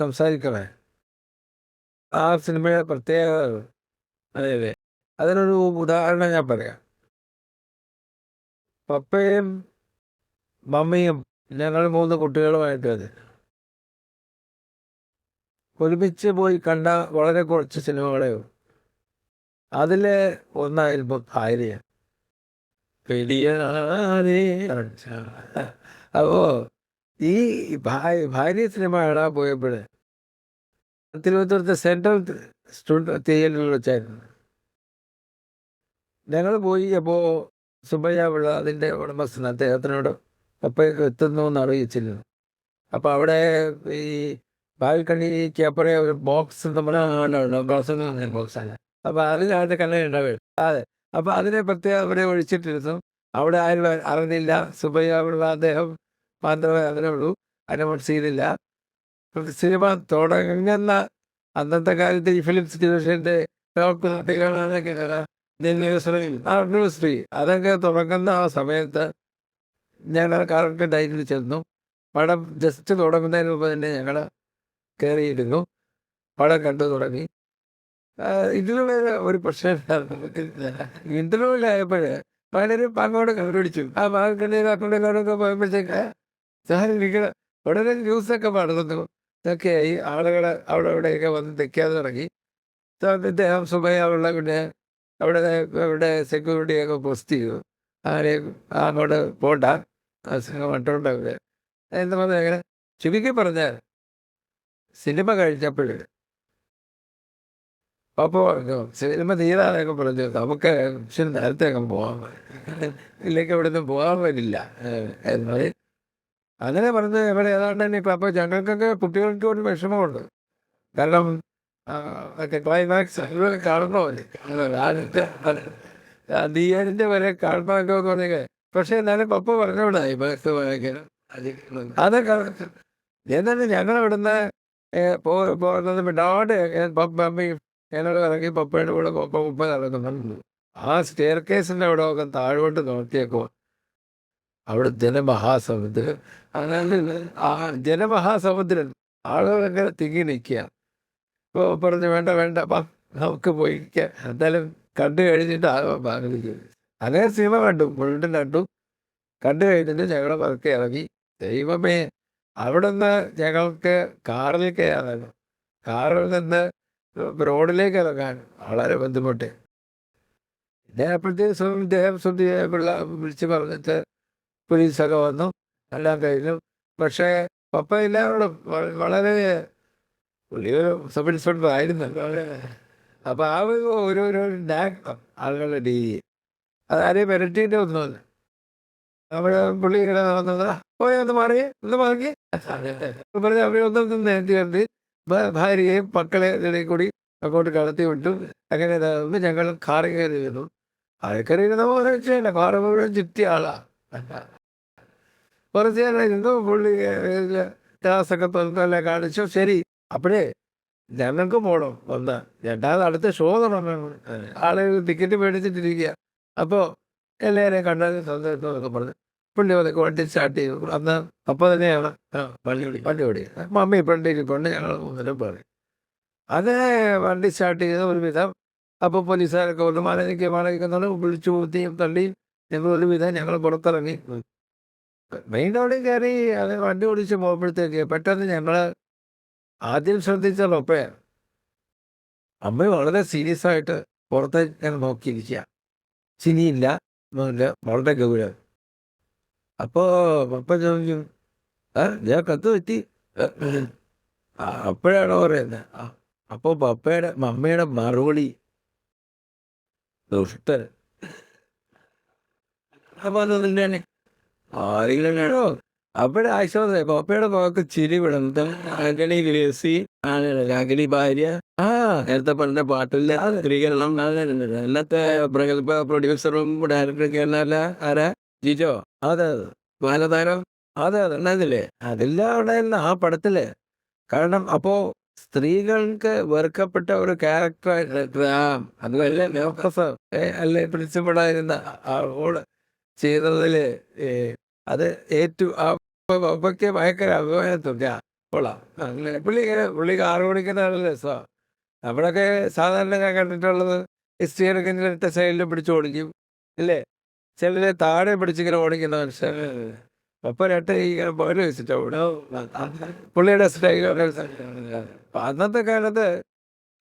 Speaker 1: സംസാരിക്കണേ, ആ സിനിമയുടെ പ്രത്യേക
Speaker 2: അതെ അതെ
Speaker 1: അതിനൊരു ഉദാഹരണം ഞാൻ പറയാം. പപ്പയും മമ്മിയും ഞങ്ങൾ 3 കുട്ടികളുമായിട്ട് അത് ഒരുമിച്ച് പോയി കണ്ട വളരെ കുറച്ച് സിനിമകളേ ഉള്ളൂ. അതിൽ ഒന്നായിരുന്നു ഭാര്യ. അപ്പോൾ ഈ ഭാര്യ സിനിമ കാണാൻ പോയപ്പോൾ തിരുവനന്തപുരത്തെ സെൻട്രൽ തിയേറ്ററിൽ വെച്ചായിരുന്നു. ഞങ്ങൾ പോയി. അപ്പോൾ സുബയ്യ പിള്ള അതിൻ്റെ ഉടമസ്ഥൻ അദ്ദേഹത്തിനോട് പപ്പയൊക്കെ എത്തുന്നു എന്ന് അറിയിച്ചിരുന്നു. അപ്പോൾ അവിടെ ഈ ബാൽക്കണിക്ക് അപ്പുറം ഒരു ബോക്സ് നമ്മുടെ ബോക്സാണ്. അപ്പോൾ അതിനകത്ത് കണ്ണുണ്ടാവുക. അതെ, അപ്പോൾ അതിനെ പ്രത്യേകം അവരെ ഒഴിച്ചിട്ടിരുന്നു. അവിടെ ആരും അറിഞ്ഞില്ല. സുബയ്യ പിള്ള അദ്ദേഹം മാത്രമേ അതിനുള്ളൂ. അതിനെ ചെയ്തില്ല. സിനിമ തുടങ്ങുന്ന അന്നത്തെ കാലത്ത് ഈ ഫിലിം ഡിവിഷൻ്റെ ആനിവേഴ്സറി അതൊക്കെ തുടങ്ങുന്ന ആ സമയത്ത് ഞങ്ങൾ കറക്റ്റ് ടൈമിൽ ചെന്നു. പടം ജസ്റ്റ് തുടങ്ങുന്നതിന് മുമ്പ് തന്നെ ഞങ്ങൾ കയറിയിരുന്നു. പടം കണ്ടു തുടങ്ങി. ഇതിനുള്ള ഒരു പ്രശ്നം ഇന്റർവ്യൂവിലായപ്പോൾ പലരും അങ്ങോട്ട് കണ്ടുപിടിച്ചു. ആ അങ്ങോട്ടൊക്കെ പോയപ്പോഴത്തേക്ക് എനിക്ക് ഉടനെ ന്യൂസൊക്കെ പടർന്നു. ഇതൊക്കെ ഈ ആളുകൾ അവിടെ ഇവിടെയൊക്കെ വന്ന് നിൽക്കാതെ തുടങ്ങി. ഇദ്ദേഹം സുബയ്യുള്ള പിന്നെ അവിടെ സെക്യൂരിറ്റിയൊക്കെ പോസ്റ്റ് ചെയ്തു. ആരെയും അങ്ങോട്ട് പോണ്ട, മറ്റുള്ളവർ എന്താ പറഞ്ഞാൽ അങ്ങനെ ചുരുക്കി പറഞ്ഞാൽ സിനിമ കഴിച്ചപ്പോൾ അപ്പോൾ സിനിമ തീരാനൊക്കെ പറഞ്ഞു നമുക്ക് നേരത്തെ അങ്ങ് പോകാൻ ഇല്ലെങ്കിൽ ഇവിടെ നിന്ന് പോകാൻ വരില്ല എന്നാൽ അങ്ങനെ പറഞ്ഞ് ഞങ്ങൾ ഏതാണ്ട് തന്നെ ഇപ്പം. അപ്പോൾ ഞങ്ങൾക്കൊക്കെ കുട്ടികൾക്ക് ഒരു വിഷമമുണ്ട്. കാരണം ക്ലൈമാക്സ് കാണണമല്ലോ, തീയതിൻ്റെ വരെ കാണണമല്ലോ എന്ന് പറഞ്ഞേ. പക്ഷേ എന്നാലും പപ്പ പറഞ്ഞോണ്ടായി അതൊക്കെ എന്നാലും ഞങ്ങളിവിടുന്ന് പോകുന്നത് വിടാണ്ട് മമ്മിയും എന്നോട് ഇറങ്ങി പപ്പയുടെ കൂടെ പപ്പ നടക്കുന്നുണ്ട്. ആ സ്റ്റെയർ കേസിൻ്റെ അവിടെ ഒക്കെ താഴോട്ട് നോക്കിയേക്കോ അവിടെ ജനമഹാസമുദ്രം. അങ്ങനെ ആ ജനമഹാസമുദ്രം ആളുകളൊക്കെ തിങ്ങി നിൽക്കുക. ഇപ്പോൾ പറഞ്ഞു വേണ്ട നമുക്ക് പോയിരിക്കാം, എന്തായാലും കണ്ടു കഴിഞ്ഞിട്ട് അങ്ങനെ സിനിമ കണ്ടു, മുഴുവൻ കണ്ടു കഴിഞ്ഞിട്ട് ഞങ്ങൾ പതുക്കെ ഇറങ്ങി. ദൈവമേ, അവിടെ നിന്ന് ഞങ്ങൾക്ക് കാറിൽ കയറാനോ കാറിൽ നിന്ന് റോഡിലേക്ക് ഇറങ്ങാൻ വളരെ ബുദ്ധിമുട്ട്. പിന്നെ അപ്പോഴത്തേക്കും ഇദ്ദേഹം വിളിച്ച് പറഞ്ഞിട്ട് പോലീസൊക്കെ വന്നു, എല്ലാം കഴിഞ്ഞു. പക്ഷേ പപ്പ എല്ലാവരോടും വളരെ വലിയൊരു സബ് ഇൻസ്പെക്ടർ ആയിരുന്നു. അപ്പോൾ ആ ഒരു ആളുകളുടെ രീതി അതാരെയും വെറൈറ്റീൻ്റെ ഒന്നുമില്ല. അവിടെ പുള്ളി ഇങ്ങനെ വന്നത് പോയി ഒന്ന് മാറി പറഞ്ഞ് അവരൊന്നും നേരത്തെ കണ്ട് ഭാര്യയെയും മക്കളെ ഇടയിൽ കൂടി അങ്ങോട്ട് കടത്തി വിട്ടു. അങ്ങനെ ഞങ്ങൾ കാറ് കയറി വരുന്നു. കാറ് കയറി ഇരുന്ന പോലെ വെച്ചല്ല, കാറ് മുഴുവൻ ചുറ്റിയ ആളാണ്. കുറച്ച് നേരം ഇരുന്നു. പുള്ളി ഗ്ലാസൊക്കെ തുറന്നെല്ലാം കാണിച്ചു. ശരി, അപ്പോഴേ ഞങ്ങൾക്ക് പോകണം ഒന്ന്. രണ്ടാമത് അടുത്ത ഷോ തുടങ്ങണം. ആളുകൾ ടിക്കറ്റ് മേടിച്ചിട്ടിരിക്കുക. അപ്പോൾ എല്ലാവരെയും കണ്ടത് സന്തോഷമൊക്കെ പറഞ്ഞു പുള്ളി അതൊക്കെ വണ്ടി സ്റ്റാർട്ട് ചെയ്തു. അന്ന് അപ്പോൾ തന്നെയാണ് വണ്ടി ഓടി. മമ്മി ഫ്രണ്ടിൽ കൊണ്ട് ഞങ്ങൾ മുന്നിലും പറയും. അത് വണ്ടി സ്റ്റാർട്ട് ചെയ്ത് ഒരു വിധം അപ്പോൾ പോലീസുകാരൊക്കെ വന്ന് മാനവികമാണെന്ന് വിളിച്ചു കൂത്തിയും തള്ളിയും ഞങ്ങൾ ഒരുവിധം ഞങ്ങൾ പുറത്തിറങ്ങി. മെയിൻ റോഡിൽ കയറി അത് വണ്ടി ഓടിച്ച് പോകുമ്പോഴത്തേക്ക് പെട്ടെന്ന് ഞങ്ങൾ ആദ്യം ശ്രദ്ധിച്ച പപ്പയാണ്. അമ്മ വളരെ സീരിയസ് ആയിട്ട് പുറത്ത് ഞങ്ങൾ നോക്കിയിരിക്കുക. ചിനിയില്ല, ഒന്നുമില്ല, വളരെ ഗൗരവം. അപ്പോൾ പപ്പ ചോദിച്ചു, ഞാൻ കത്ത് പറ്റി. അപ്പോഴാണോ പറയുന്നത്. അപ്പോൾ പപ്പയുടെ മമ്മയുടെ മറുപടി ദുഷ്ടൻ. അപ്പോൾ അത് തന്നെയാണ് ആരെങ്കിലാണോ അപ്പോഴെ ആശ്വാസം. പപ്പയുടെ മുഖത്ത് ചിരി വിടുന്നത്. ആന്റണി ഗ്രേസി, അഖിലി ഭാര്യ, നേരത്തെ പറഞ്ഞ പാട്ടില്ല സ്ത്രീകരണം, ഇന്നത്തെ പ്രഗത്ഭ പ്രൊഡ്യൂസറും ഡയറക്ടറൊക്കെ അല്ല ആരാ, ജിജോ, അതെ ബാലതാരം, അതെ അതല്ലേ അതെല്ലാം ഉണ്ടായിരുന്ന ആ പടത്തില്. കാരണം അപ്പോ സ്ത്രീകൾക്ക് വെറുക്കപ്പെട്ട ഒരു ക്യാരക്ടർ അതുമല്ല പ്രൊഫസർ അല്ലെ പ്രിൻസിപ്പളായിരുന്ന ആളോട് ചെയ്തതില് അത് അപ്പൊക്കെ ഭയങ്കര അഭിമാനത്തും കൊള്ളാം. അങ്ങനെ പുള്ളി കാറ് ഓടിക്കുന്ന നല്ല രസമാണ്. നമ്മളൊക്കെ സാധാരണ ഞാൻ കണ്ടിട്ടുള്ളത് ഹിസ്റ്ററിയൊക്കെ ഇങ്ങനത്തെ സൈഡിൽ പിടിച്ച് ഓടിക്കും ഇല്ലേ, ചിലരെ താഴെ പിടിച്ചിങ്ങനെ ഓടിക്കുന്ന മനുഷ്യർ. അപ്പൊ ഇങ്ങനെ പോര് വെച്ചിട്ട് പുള്ളിയുടെ സ്റ്റൈൽ. അപ്പൊ അന്നത്തെ കാലത്ത്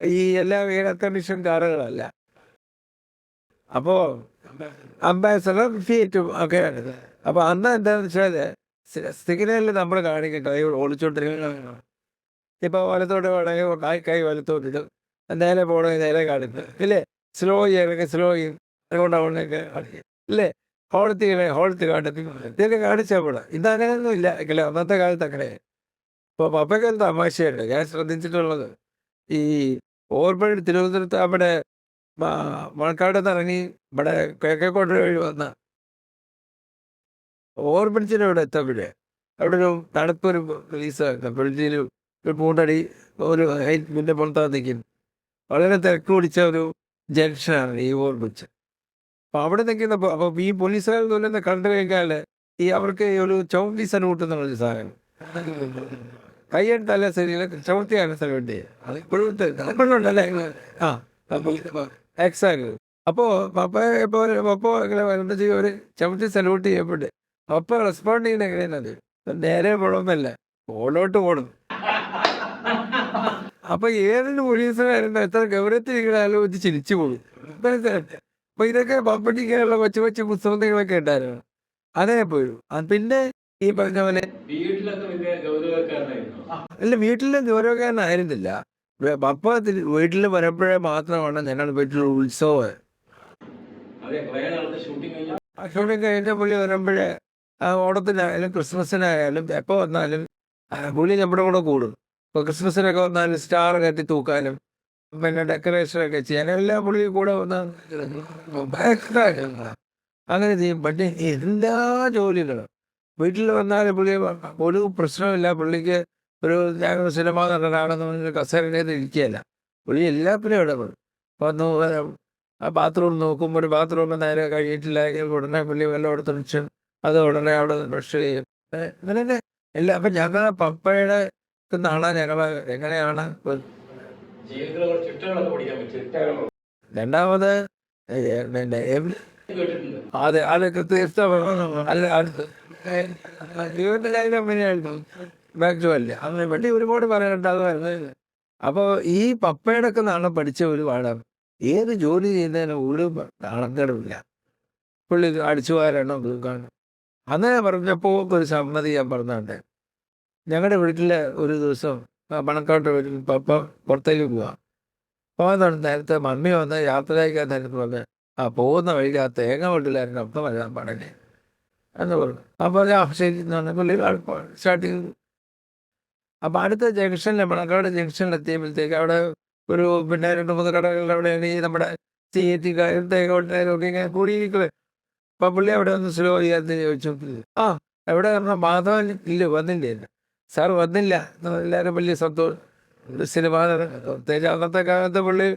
Speaker 1: ഈ എല്ലാ എയർ കണ്ടീഷൻ കാറുകളല്ല. അപ്പോ അംബാസഡർ ഫിയറ്റും ഒക്കെ. അപ്പൊ അന്ന് എന്താന്ന് വെച്ചാല് സിഗ്നലിൽ നമ്മൾ കാണിക്കും കൈ ഓടിച്ചോണ്ടിരിക്കുന്ന. ഇപ്പൊ വലത്തോട്ട് വേണമെങ്കിൽ കൈ വലത്തോട്ടിടും, നേരെ പോകണമെങ്കിൽ നേരെ കാണിക്കും ഇല്ലേ, സ്ലോ ചെയ്യണമെങ്കിൽ സ്ലോ ചെയ്യും, അതുകൊണ്ടാവണൊക്കെ കാണിക്കും ഇല്ലേ, ഹോളത്തി കാണിക്കും, ഇതൊക്കെ കാണിച്ചാൽ പോടാ. ഇതങ്ങനെയൊന്നും ഇല്ല എങ്കിലേ അന്നത്തെ കാലത്ത് അങ്ങനെ. ഇപ്പോൾ പപ്പയ്ക്ക് തമാശയുണ്ട് ഞാൻ ശ്രദ്ധിച്ചിട്ടുള്ളത്. ഈ ഓർമ്മ തിരുവനന്തപുരത്ത് അവിടെ മണക്കാട് നിറങ്ങി ഇവിടെ കിഴക്കേക്കോട്ട വഴി വന്ന ഓവർബ്രിഡ്ജിൻ്റെ അവിടെ എത്തപ്പോഴേ അവിടെ ഒരു തണുപ്പൊരു റിലീസായിരുന്നു. ബ്രിഡ്ജിൽ ഒരു മൂന്നടി ഒരു ഹൈറ്റിൻ്റെ പുറത്താ നിൽക്കുന്നു. വളരെ തിരക്ക് പിടിച്ച ഒരു ജംഗ്ഷനാണ് ഈ ഓവർബ്രിഡ്ജ്. അപ്പോൾ അവിടെ നിൽക്കുന്ന അപ്പോൾ ഈ പോലീസുകാർ തന്നെ കണ്ടു കഴിഞ്ഞാൽ ഈ അവർക്ക് ഒരു ചവിട്ടി സല്യൂട്ട് എന്നുള്ളൊരു സാധനം, കയ്യെടുത്തല്ല ശരിയില്ല, ചവിട്ടിയാണ് സല്യൂട്ട് ചെയ്യുക. അത് ഇപ്പോഴും ഉണ്ടല്ലേ എക്സാക്ട്. അപ്പോൾ പപ്പ ഇങ്ങനെ എന്താ ചെയ്യുക, ഒരു ചവിട്ടി സല്യൂട്ട് ചെയ്യപ്പെട്ട് പപ്പ റെസ്പോണ്ട് ചെയ്യുന്ന എങ്ങനെയാണത്, നേരെ പോകണമെന്നല്ല ഓടോട്ട് പോകണം. അപ്പൊ ഏതൊരു പോലീസുകാരുണ്ടോ എത്ര ഗൗരവത്തിരിക്കണാലും ഇത് ചിരിച്ചു പോകും. അപ്പൊ ഇതൊക്കെ പപ്പട്ടിക്കാനുള്ള കൊച്ചു കൊച്ചു പുസ്തകങ്ങളൊക്കെ ഉണ്ടായിരുന്നു. അതേ പോയി. പിന്നെ ഈ പറഞ്ഞ പോലെ അല്ല, വീട്ടിലെ ഗൗരവക്കാരനായിരുന്നില്ല. പപ്പ വീട്ടിൽ വരുമ്പോഴേ മാത്രമാണ് ഞങ്ങൾ വീട്ടിൽ ഉത്സവം. ആ ഷൂട്ടിങ് കഴിഞ്ഞ പുള്ളി വരുമ്പോഴേ ഓണത്തിനായാലും ക്രിസ്മസിനായാലും എപ്പോൾ വന്നാലും പുള്ളി നമ്മുടെ കൂടെ കൂടും. ഇപ്പോൾ ക്രിസ്മസിനൊക്കെ വന്നാലും സ്റ്റാർ കെട്ടി തൂക്കാനും പിന്നെ ഡെക്കറേഷനൊക്കെ ചെയ്യാനും എല്ലാം പുള്ളി കൂടെ വന്നാൽ അങ്ങനെ ചെയ്യും. പക്ഷേ എല്ലാ ജോലികളും വീട്ടിൽ വന്നാലും പുള്ളി ഒരു പ്രശ്നമില്ല. പുള്ളിക്ക് ഞാൻ സിനിമ നടനാണെന്ന് കസേരയിൽ ഇരിക്കുകയല്ല, പുള്ളി എല്ലാത്തിനും ഇടപെടും. വന്നു ബാത്റൂം നോക്കുമ്പോൾ ഒരു ബാത്റൂമിൽ നേരെ കഴിയിട്ടില്ല ഉടനെ പുള്ളി വെള്ളം എടുത്തൊഴിച്ച് അത് ഉടനെ അവിടെ ബ്രഷ് ചെയ്യും. അങ്ങനെ തന്നെ എല്ലാം. അപ്പം ഞങ്ങൾ പപ്പയുടെ നാളെ ഞങ്ങൾ എങ്ങനെയാണ് രണ്ടാമത് അതെ അതൊക്കെ തീർച്ചയായും അല്ല ജീവിതത്തിൽ അങ്ങനെയായിരുന്നു. ബാക്ച്വല്ല അങ്ങനെ വേണ്ടി ഒരുപാട് പറയാനുണ്ടാകുമായിരുന്നു. അപ്പോൾ ഈ പപ്പയുടെ ഒക്കെ നാളെ പഠിച്ച ഒരു പാഠം, ഏത് ജോലി ചെയ്യുന്നതിന് ഒരു നാണക്കേടുമില്ല. പുള്ളി അടിച്ചു വാരണോ കാണും. അങ്ങനെ പറഞ്ഞപ്പോൾ ഒരു സമ്മതി ഞാൻ പറഞ്ഞുണ്ട്. ഞങ്ങളുടെ വീട്ടിൽ ഒരു ദിവസം മണക്കാട്ട് വീട്ടിൽ പപ്പ പുറത്തേക്ക് പോവാം. പോകാൻ നേരത്തെ മമ്മി വന്ന് യാത്രയ്ക്കാൻ നേരത്ത് വന്ന് പോകുന്ന വഴിക്ക് ആ തേങ്ങ വീട്ടിലായിരുന്നു അപ്പം വരാൻ പാടല്ലേ എന്ന് പറഞ്ഞു. അപ്പോൾ ശരി എന്ന് പറഞ്ഞ പുള്ളി സ്റ്റാർട്ട് ചെയ്തു. അപ്പോൾ അടുത്ത ജംഗ്ഷനിൽ മണക്കാട് ജംഗ്ഷനിൽ എത്തിയപ്പോഴത്തേക്ക് അവിടെ ഒരു പിന്നെ 2-3 കടകളുടെ അവിടെയാണ് ഈ നമ്മുടെ CAT-കാരും തേങ്ങ ഇങ്ങനെ കൂടിയിരിക്കുന്നത്. അപ്പം പുള്ളി അവിടെ ഒന്ന് സ്ലോ ചെയ്യാന്ന് ചോദിച്ചു. എവിടെ പറഞ്ഞാൽ മാധവൻ ഇല്ല വന്നില്ല സാർ വന്നില്ല. എല്ലാവരും വലിയ സന്തോഷം. സിനിമ പ്രത്യേകിച്ച് അന്നത്തെ കാലത്ത് പുള്ളി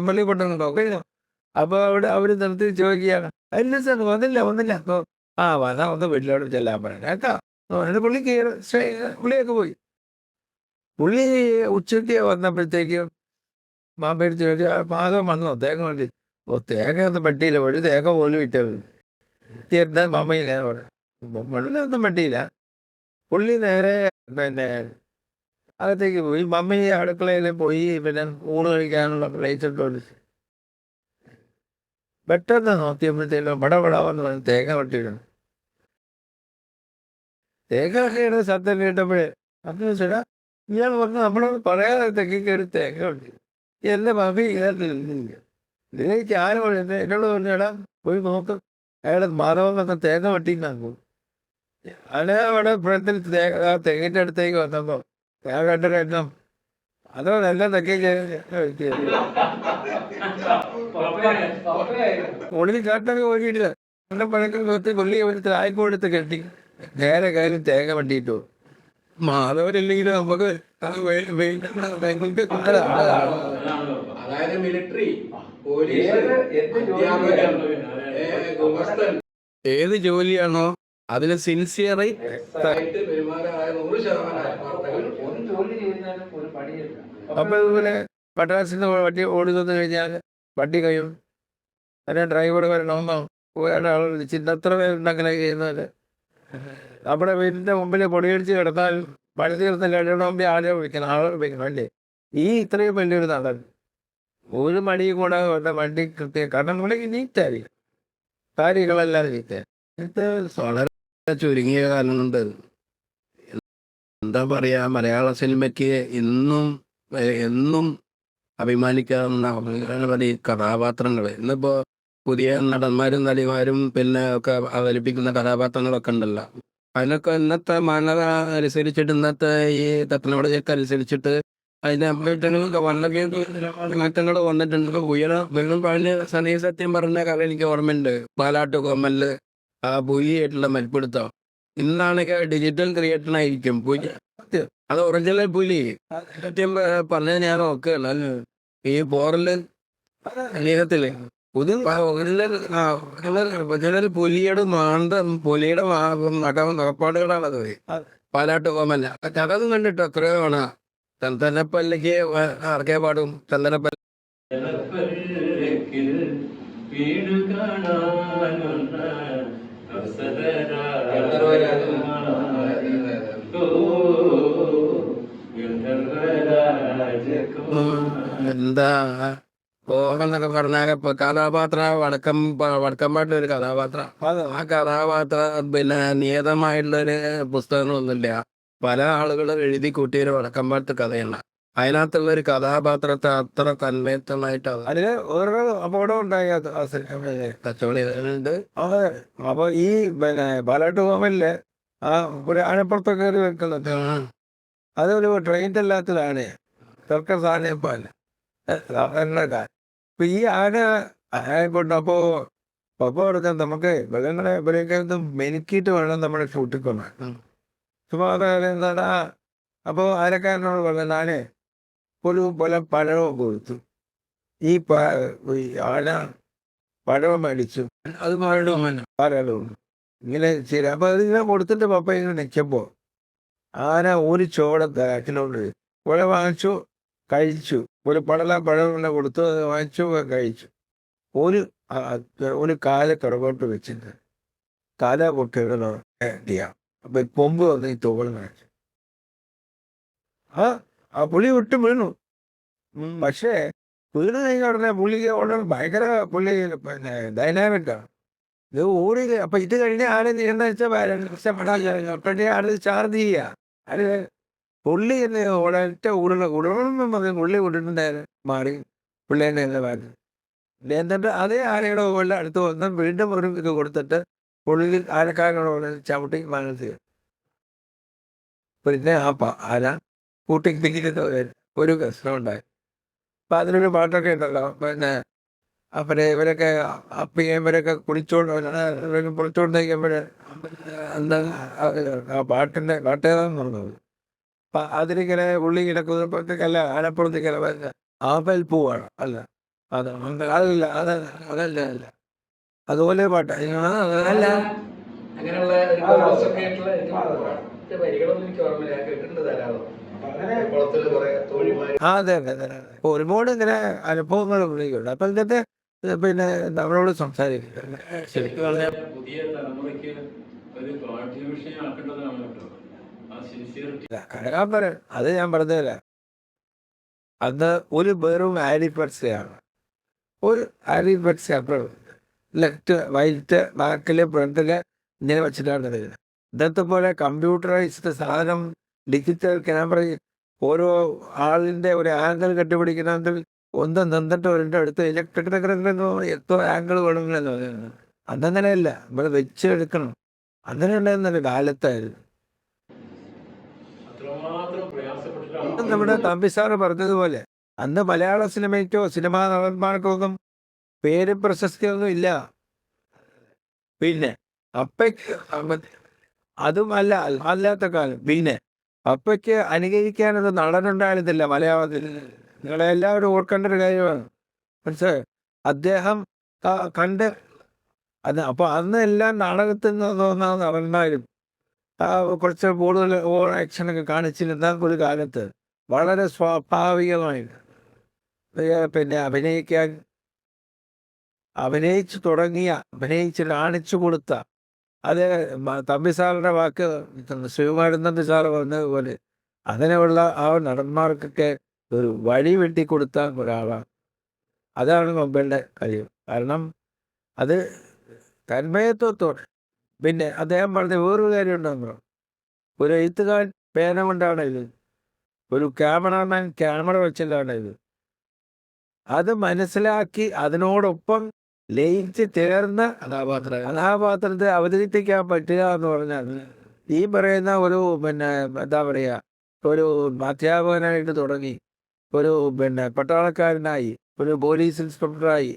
Speaker 1: പള്ളി കൊണ്ടുണ്ടോ കഴിഞ്ഞോ. അപ്പോൾ അവിടെ അവർ നിർത്തി ചോദിക്കുകയാണ്, അല്ല സാർ വന്നില്ല. അപ്പോൾ വന്നാൽ ഒന്ന് വീട്ടിലോട്ട് ചെല്ലാൻ പറയാം. പുള്ളിയൊക്കെ പോയി. പുള്ളി ഉച്ചയ്ക്ക് വന്നപ്പോഴത്തേക്കും മാമ്പേടിച്ച് ചോദിച്ചു പാകം വന്നോ തേങ്ങ വേണ്ടി തേങ്ങ ഒന്നും വെട്ടിയില്ല ഒരു തേങ്ങ പോലും ഇട്ടത് തീർന്ന മമ്മയില്ല വെള്ളമൊന്നും വെട്ടിയില്ല. പുള്ളി നേരെ പിന്നെ അകത്തേക്ക് പോയി. മമ്മി അടുക്കളയിൽ പോയി പിന്നെ ഊണ് കഴിക്കാനുള്ള പ്ലേറ്റ് ഇട്ട് പെട്ടെന്ന് നോക്കിയപ്പോഴത്തേലും പടപടാവെന്ന് പറഞ്ഞ് തേങ്ങ വെട്ടിയിടുന്നു. തേങ്ങ വെട്ടിയുടെ ശബ്ദം കേട്ടപ്പോഴേ അന്ന് വെച്ചാ ഇയാൾ പറഞ്ഞ് നമ്മളോട് പറയാതെ തെക്കി കയറി തേങ്ങ വെട്ടി. എൻ്റെ മമ്മി ഇതിലേക്ക് ആരും എന്നോട് പറഞ്ഞാടാ പോയി നോക്കും അയാളെ മാധവന്നൊക്കെ തേങ്ങ വെട്ടിന്നാക്കും. അയാളെ അവിടെ ഇപ്പോഴത്തിൽ തെങ്ങിൻ്റെ അടുത്തേക്ക് വന്നപ്പോൾ ഞാൻ കണ്ടൊരു എണ്ണം അതോ നല്ല തെക്കി ഉള്ളിൽ കാട്ടൊക്കെ പോയിട്ടില്ല. നല്ല പഴക്കം കൊത്തി പുള്ളി ഒരു തായ്പെടുത്ത് കെട്ടി നേരെ കാര്യം തേങ്ങ വെട്ടിയിട്ടു. മാധവരില്ലെങ്കിൽ നമുക്ക്
Speaker 3: അതായത് മിലിറ്ററി, പോലീസ്, ഏത് ജോലിയാണോ അതിൽ സിൻസിയറായി പെരുമാറായ 100%
Speaker 1: അപ്പൊ ഇതുപോലെ പട്ടാളത്തിന് വണ്ടി ഓടുന്നു കഴിഞ്ഞാൽ വണ്ടി കഴിയും. അതിനെ ഡ്രൈവർ വരണമെന്നോ ഒരാൾ ചിന്തത്ര പേരുണ്ടങ്ങനെ ചെയ്യുന്നത്. നമ്മുടെ വീടിൻ്റെ മുമ്പിൽ പൊടിയടിച്ച് കിടന്നാൽ മഴ തീർന്നില്ല എഴുതണമെങ്കിൽ ആളെ വിളിക്കണം, ആളെ വിളിക്കണം അല്ലേ. ഈ ഇത്രയും വലിയൊരു നടൻ ഒരു മണിയും കൂടെ വണ്ടി കൃത്യം കാരണം നമ്മുടെ നീറ്റായിരിക്കും കാര്യങ്ങളെല്ലാം നീറ്റ
Speaker 3: വളരെ ചുരുങ്ങിയ കാലം കൊണ്ട് എന്താ പറയാ, മലയാള സിനിമയ്ക്ക് എന്നും അഭിമാനിക്കാവുന്ന ഒട്ടനവധി കഥാപാത്രങ്ങൾ ഇന്നിപ്പോ പുതിയ നടന്മാരും നടിമാരും പിന്നെ ഒക്കെ അവതരിപ്പിക്കുന്ന കഥാപാത്രങ്ങളൊക്കെ ഉണ്ടല്ലോ. അതിനൊക്കെ ഇന്നത്തെ മാനത അനുസരിച്ചിട്ട് ഇന്നത്തെ ഈ ടെക്നോളജിയൊക്കെ അനുസരിച്ചിട്ട് അതിന്റെ മാറ്റങ്ങൾ വന്നിട്ടുണ്ട്. വീണ്ടും പഴയ സത്യം പറഞ്ഞ കഥ എനിക്ക് ഓർമ്മയുണ്ട്. പാലാട്ട് കൊമ്മല് ആ പുലിയായിട്ടുള്ള മൽപ്പിടുത്തം ഇന്നാണെങ്കിൽ ഡിജിറ്റൽ ക്രിയേറ്ററായിരിക്കും പുലി. അത് ഒറിജിനൽ പുലി സത്യം പറഞ്ഞ ഞാൻ നോക്കുകയാണ്. ഈ പോറല് സ്നേഹത്തില് ഒറിജിനൽ പുലിയുടെ പുലിയുടെ നടപ്പാടുകളാണത്. പാലാട്ട് കോമല്ല അതൊന്നും കണ്ടിട്ടോ എത്രയോ ആണ്. ചന്ദനപ്പല്ലിക്ക് ആർക്കേ പാടും ചന്ദനപ്പല്ലി എന്താ പോകെന്നൊക്കെ പറഞ്ഞാൽ ഇപ്പൊ കഥാപാത്ര വടക്കമ്പാട്ടിൽ ഒരു കഥാപാത്രം. ആ കഥാപാത്രം പിന്നെ നിയതമായിട്ടുള്ളൊരു പുസ്തകങ്ങളൊന്നുമില്ല. പല ആളുകളും എഴുതി കൂട്ടിയൊരു വടക്കമ്പാട്ട് കഥയാണ്. അതിനകത്തുള്ള ഒരു കഥാപാത്രത്തെ അത്ര തന്മയത്തമായിട്ട്
Speaker 1: അതിന് ഓരോ അപകടം ഉണ്ടായി
Speaker 3: കച്ചവടം ചെയ്തിട്ടുണ്ട്.
Speaker 1: അപ്പൊ ഈ പിന്നെ പാലാട്ട് കോമലില് ആ ഒരു ആനപ്പുറത്ത് കയറി വെക്കുന്നത് അതൊരു ട്രെയിൻ്റെ അല്ലാത്തതാണ് സർക്കസ് ആനയപ്പാല് സാധാരണക്കാരൻ. ഇപ്പൊ ഈ ആനയെ കൊണ്ട് അപ്പോ കൊടുക്കാൻ നമുക്ക് ഇവരെയൊക്കെ ഒന്ന് മെനുക്കിയിട്ട് വേണം നമ്മുടെ ഷൂട്ടിൽ കൊണ്ടാൻ. എന്താ അപ്പോൾ ആനക്കാരനോട് പറഞ്ഞ ഞാന് ഒരു പോലെ പഴവും കൊടുത്തു. ഈ ആന പഴവും മേടിച്ചു, അത് പഴവും ഇങ്ങനെ ശരി. അപ്പൊ അതിങ്ങനെ കൊടുത്തിട്ട് പപ്പ ഇങ്ങനെ നിൽക്കുമ്പോ ആന ഒരു ചോടത്തിനോട് പുഴ വാങ്ങിച്ചു കഴിച്ചു. ഒരു പഴം കൊടുത്തു, അത് വാങ്ങിച്ചു കഴിച്ചു. ഒരു കാല കിടകോട്ട് വെച്ചിട്ട് കാല പൊട്ടിയിടണോ ചെയ്യാം. അപ്പൊ കൊമ്പ് വന്ന് ഈ തോൾ കാണിച്ചു. ആ പുളി വിട്ട് വീണു. പക്ഷേ വീണ് കഴിഞ്ഞ ഉടനെ പുള്ളിക്ക് ഉടനെ ഭയങ്കര പുള്ളി പിന്നെ ഡൈനാമിക്കാണ്. ഇത് ഓടി. അപ്പൊ ഇത് കഴിഞ്ഞ ആരെ എന്താ വെച്ചാൽ ആര് ചാർജ് ചെയ്യുക. അത് പുള്ളി എന്ന് ഒരൊറ്റ ഉടനെന്ന് പറഞ്ഞ പുള്ളി ഉടനുണ്ടായിരുന്നു മാറി പിള്ളേൻ്റെ ഭാഗത്ത്. എന്നിട്ട് അതേ ആനയുടെ പോലെ അടുത്ത് വന്ന് വീണ്ടും ഒരു ഇത് കൊടുത്തിട്ട് പുള്ളി ആനക്കാരനോട് ചവിട്ടി മനസ്സിൽ. പിന്നെ ആന കൂട്ടി പിന്നിട്ട് ഒരു പ്രശ്നം ഉണ്ടായി. അപ്പം അതിനൊരു പാട്ടൊക്കെ ഉണ്ടല്ലോ, പിന്നെ അവരെ ഇവരൊക്കെ ഇവരൊക്കെ കുളിച്ചോണ്ടിരിക്കുമ്പോഴേ എന്താ ആ പാട്ടേതാന്ന് പറഞ്ഞത്. അപ്പം അതിനിങ്ങനെ പുള്ളി കിടക്കുന്നപ്പോഴത്തേക്കല്ല ആനപ്പുറത്തേക്കല്ല വരുന്നത് ആമ്പൽ പൂവാണ്. അല്ല അതല്ല അല്ല അതുപോലെ പാട്ട് അതല്ല
Speaker 3: അങ്ങനെയുള്ള വരികളൊന്നും എനിക്ക് ഓർമ്മയില്ല. കേട്ടിട്ടുണ്ട് ധാരാളം.
Speaker 1: അതെ അതെ അതെ അതെ. അപ്പോൾ ഒരുപാട് ഇങ്ങനെ അനുഭവങ്ങൾ ഉപയോഗിക്കുന്നുണ്ട്. അപ്പം ഇതിൻ്റെ പിന്നെ നമ്മളോട് സംസാരിക്കും.
Speaker 2: ശരിക്കും പറഞ്ഞാൽ പുതിയ തലമുറയ്ക്ക് ഒരു പാഠ്യവിഷയമാക്കേണ്ടതാണ് കേട്ടോ ആ സിൻസിയറിറ്റി.
Speaker 1: ഞാൻ പറയാം, അത് ഞാൻ പറഞ്ഞുതരാ. അന്ന് ഒരു വെറും ആരിഫട്സയാണ്. ഒരു ആരിഫട്സ് അപ്പുറം ലെഫ്റ്റ് റൈറ്റ് ബാക്കിൽ ഫ്രണ്ടിൽ ഇങ്ങനെ വെച്ചിട്ടാണ് ഇത്. ഇന്നത്തെ പോലെ കമ്പ്യൂട്ടറൈസ്ഡ് സാധനം, ഡിജിറ്റൽ ക്യാമറ, ഓരോ ആളിൻ്റെ ഒരു ആംഗിൾ കണ്ടുപിടിക്കണമെങ്കിൽ ഒന്ന് നിന്നിട്ട് ഒരിൻ്റെ അടുത്ത് ഇലക്ട്രിക് എത്ര ആംഗിൾ വേണമെന്നല്ലോ. അതങ്ങനെയല്ല, ഇവിടെ വെച്ചെടുക്കണം. അങ്ങനെയുള്ളതെന്നല്ല കാലത്തായിരുന്നു.
Speaker 2: അത്രമാത്രം പ്രയാസപ്പെട്ടിട്ടാണ്
Speaker 1: നമ്മുടെ തമ്പി സാറ് പറഞ്ഞതുപോലെ അന്ന് മലയാള സിനിമയ്ക്കോ സിനിമാ നടന്മാർക്കോ ഒന്നും പേര് പ്രശസ്തിയൊന്നും ഇല്ല. പിന്നെ അപ്പയ്ക്ക് അതും അല്ലാത്ത കാലം. പിന്നെ അപ്പയ്ക്ക് അനുകരിക്കാനൊരു നടനുണ്ടായിരുന്നില്ല മലയാളത്തിൽ. നിങ്ങളെ എല്ലാവരും ഓർക്കേണ്ട ഒരു കാര്യമാണ്. മനസ്സിലായോ? അദ്ദേഹം കണ്ട് അത് അപ്പോൾ അന്ന് എല്ലാം നാടകത്തിൽ നിന്ന് തോന്നുന്ന നടന്മാരും കുറച്ച് കൂടുതൽ ഓവർ ആക്ഷനൊക്കെ കാണിച്ചിരുന്ന ഒരു കാലത്ത് വളരെ സ്വാഭാവികമായി പിന്നെ അഭിനയിച്ചു തുടങ്ങിയ, അഭിനയിച്ച് കാണിച്ചു കൊടുത്ത, അത് തമ്പി സാറിൻ്റെ വാക്ക് ശിവകുമാരൻ സാറ് പറഞ്ഞതുപോലെ അങ്ങനെയുള്ള ആ നടന്മാർക്കൊക്കെ ഒരു വഴി വെട്ടിക്കൊടുത്ത ഒരാളാണ്. അതാണ് മൊബൈലിൻ്റെ കാര്യം. കാരണം അത് തന്മയത്വത്തോടെ. പിന്നെ അദ്ദേഹം പറഞ്ഞ വേറൊരു കാര്യം ഉണ്ടെന്നോ, ഒരു എഴുത്തുകാരൻ പേന കൊണ്ടാണ് ഇത്, ഒരു ക്യാമറാമാൻ ക്യാമറ വെച്ചിട്ടാണ് ഇത്. അത് മനസ്സിലാക്കി അതിനോടൊപ്പം ലയിച്ച് ചേർന്ന കഥാപാത്രത്തെ അവതരിപ്പിക്കാൻ പറ്റുക എന്ന് പറഞ്ഞാൽ ഈ പറയുന്ന ഒരു പിന്നെ എന്താ പറയുക, ഒരു അധ്യാപകനായിട്ട് തുടങ്ങി ഒരു പിന്നെ പട്ടാളക്കാരനായി, ഒരു പോലീസ് ഇൻസ്പെക്ടറായി,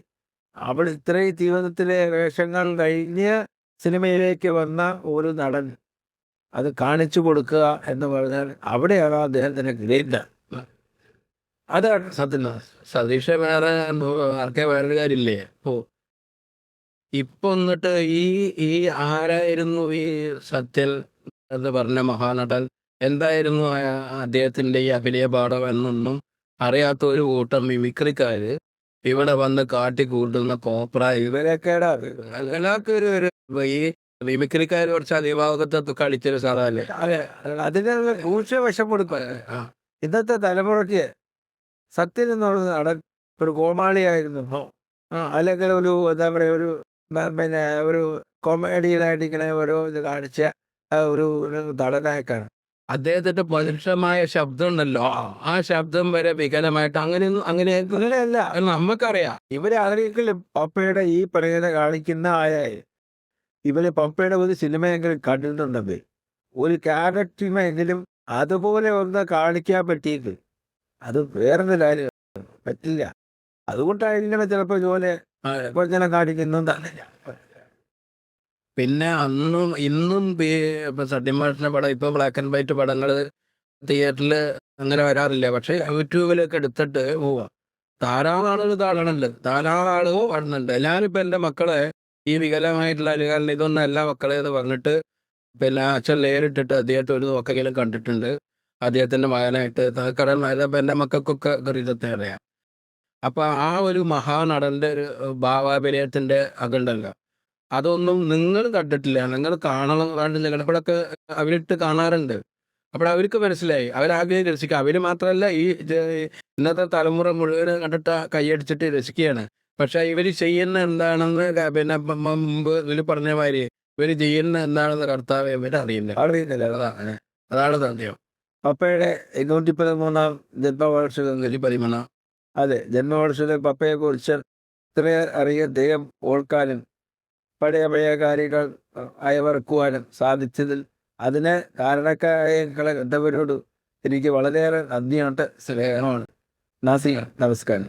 Speaker 1: അവിടെ ഇത്രയും ജീവിതത്തിലെ വേഷങ്ങൾ കഴിഞ്ഞ് സിനിമയിലേക്ക് വന്ന ഒരു നടൻ അത് കാണിച്ചു കൊടുക്കുക എന്ന് പറഞ്ഞാൽ അവിടെയാണ് അദ്ദേഹത്തിന് ഗ്രേറ്റ്. അതാണ് സത്യം.
Speaker 3: സതീഷ് വേറെ ആർക്കെ വേറൊരു കാര്യമില്ലേ? ഇപ്പൊ എന്നിട്ട് ഈ ആരായിരുന്നു ഈ സത്യൻ എന്ന് പറഞ്ഞ മഹാനടൻ? എന്തായിരുന്നു അദ്ദേഹത്തിന്റെ ഈ അഭിനയ പാഠം എന്നൊന്നും അറിയാത്ത ഒരു കൂട്ടം മിമിക്രിക്കാര് ഇവിടെ വന്ന് കാട്ടിക്കൂട്ടുന്ന കോപ്ര ഇവരൊക്കെയുടെ അതിനൊക്കെ ഒരു ഈ മിമിക്രിക്കാർ കുറച്ച് അതിഭാഗത്തൊക്കെ കളിച്ചൊരു സാധനല്ലേ.
Speaker 1: അതെ, അതിനുള്ള ദൂഷ്യവശം കൊടുക്കുക. ഇന്നത്തെ തലമുറയ്ക്ക് സത്യൻ എന്ന് പറയുന്ന നടൻ ഒരു കോമാളിയായിരുന്നു, അല്ലെങ്കിൽ ഒരു എന്താ പറയുക, ഒരു പിന്നെ ഒരു കൊമേഡിയനായിട്ട് ഇങ്ങനെ ഓരോ ഇത് കാണിച്ച ഒരു നടനായിക്കാണ്.
Speaker 3: അദ്ദേഹത്തിന്റെ പരുഷമായ ശബ്ദം ഉണ്ടല്ലോ, ആ ശബ്ദം വരെ വികലമായിട്ട് അങ്ങനെയല്ല നമുക്കറിയാം.
Speaker 1: ഇവരെ ആരെങ്കിലും പപ്പയുടെ ഈ പറയുന്ന കാണിക്കുന്ന ആയാൽ ഇവര് പപ്പയുടെ ഒരു സിനിമയെങ്കിലും കണ്ടിട്ടുണ്ടെങ്കിൽ ഒരു ക്യാരക്ടറിനെങ്കിലും അതുപോലെ ഒന്ന് കാണിക്കാൻ പറ്റിയിട്ട് അത് വേറൊരു കാര്യം പറ്റില്ല. അതുകൊണ്ടായിരിക്കണം ചിലപ്പോൾ ജോലി കുറച്ചെല്ലാം കാണിക്കുന്നതല്ല.
Speaker 3: പിന്നെ അന്നും ഇന്നും ഇപ്പൊ സത്യമാഷിന്റെ പടം, ഇപ്പൊ ബ്ലാക്ക് ആൻഡ് വൈറ്റ് പടങ്ങൾ തിയേറ്ററിൽ അങ്ങനെ വരാറില്ല. പക്ഷെ യൂട്യൂബിലൊക്കെ എടുത്തിട്ട് പോവാം, ധാരാളം ആളുകൾ ധാരാളം ആളുകൾ കാണുന്നുണ്ട്. ഞാനിപ്പോൾ എൻ്റെ മക്കളെ ഈ വികലമായിട്ടുള്ള കാരണം ഇതൊന്നും എല്ലാ മക്കളെ എന്ന് പറഞ്ഞിട്ട് പിന്നെ അച്ഛൻ നേരിട്ടിട്ട് അദ്ദേഹത്തെ ഒരു നോക്കെങ്കിലും കണ്ടിട്ടുണ്ട്. അദ്ദേഹത്തിന്റെ മകനായിട്ട് കടൽ എൻ്റെ മക്കൾക്കൊക്കെ ഗറിതത്തെ അറിയാം. അപ്പൊ ആ ഒരു മഹാനടന്റെ ഒരു ഭാവാഭിനയത്തിന്റെ അകണ്ടല്ലോ, അതൊന്നും നിങ്ങൾ കണ്ടിട്ടില്ല. നിങ്ങൾ കാണില്ല. ചിലപ്പോഴൊക്കെ അവരിട്ട് കാണാറുണ്ട്. അപ്പോൾ അവർക്ക് മനസ്സിലായി, അവരാഗ്രഹം രസിക്കുക. അവര് മാത്രമല്ല, ഈ ഇന്നത്തെ തലമുറ മുഴുവൻ കണ്ടിട്ട് കൈയടിച്ചിട്ട് രസിക്കുകയാണ്. പക്ഷെ ഇവർ ചെയ്യുന്ന എന്താണെന്ന് പിന്നെ മുമ്പ് ഇതിൽ പറഞ്ഞ മാതിരി ഇവർ ചെയ്യുന്ന എന്താണെന്ന് കർത്താവ് ഇവരറിയില്ല. അതാണ് സത്യം.
Speaker 1: പപ്പയുടെ 213 ജന്മവാർഷികം. അതെ, ജന്മവാർഷികത്തിൽ പപ്പയെ കുറിച്ച് ഇത്രയും അറിയാൻ ദൈവം ഓർക്കാനും പഴയ കാര്യങ്ങൾ അയവറക്കുവാനും സാധിച്ചതിൽ അതിന് കാരണക്കാരെ കണ്ടവരോട് എനിക്ക് വളരെയേറെ നന്ദിയുണ്ട്, സ്നേഹമാണ്. നമസ്കാരം.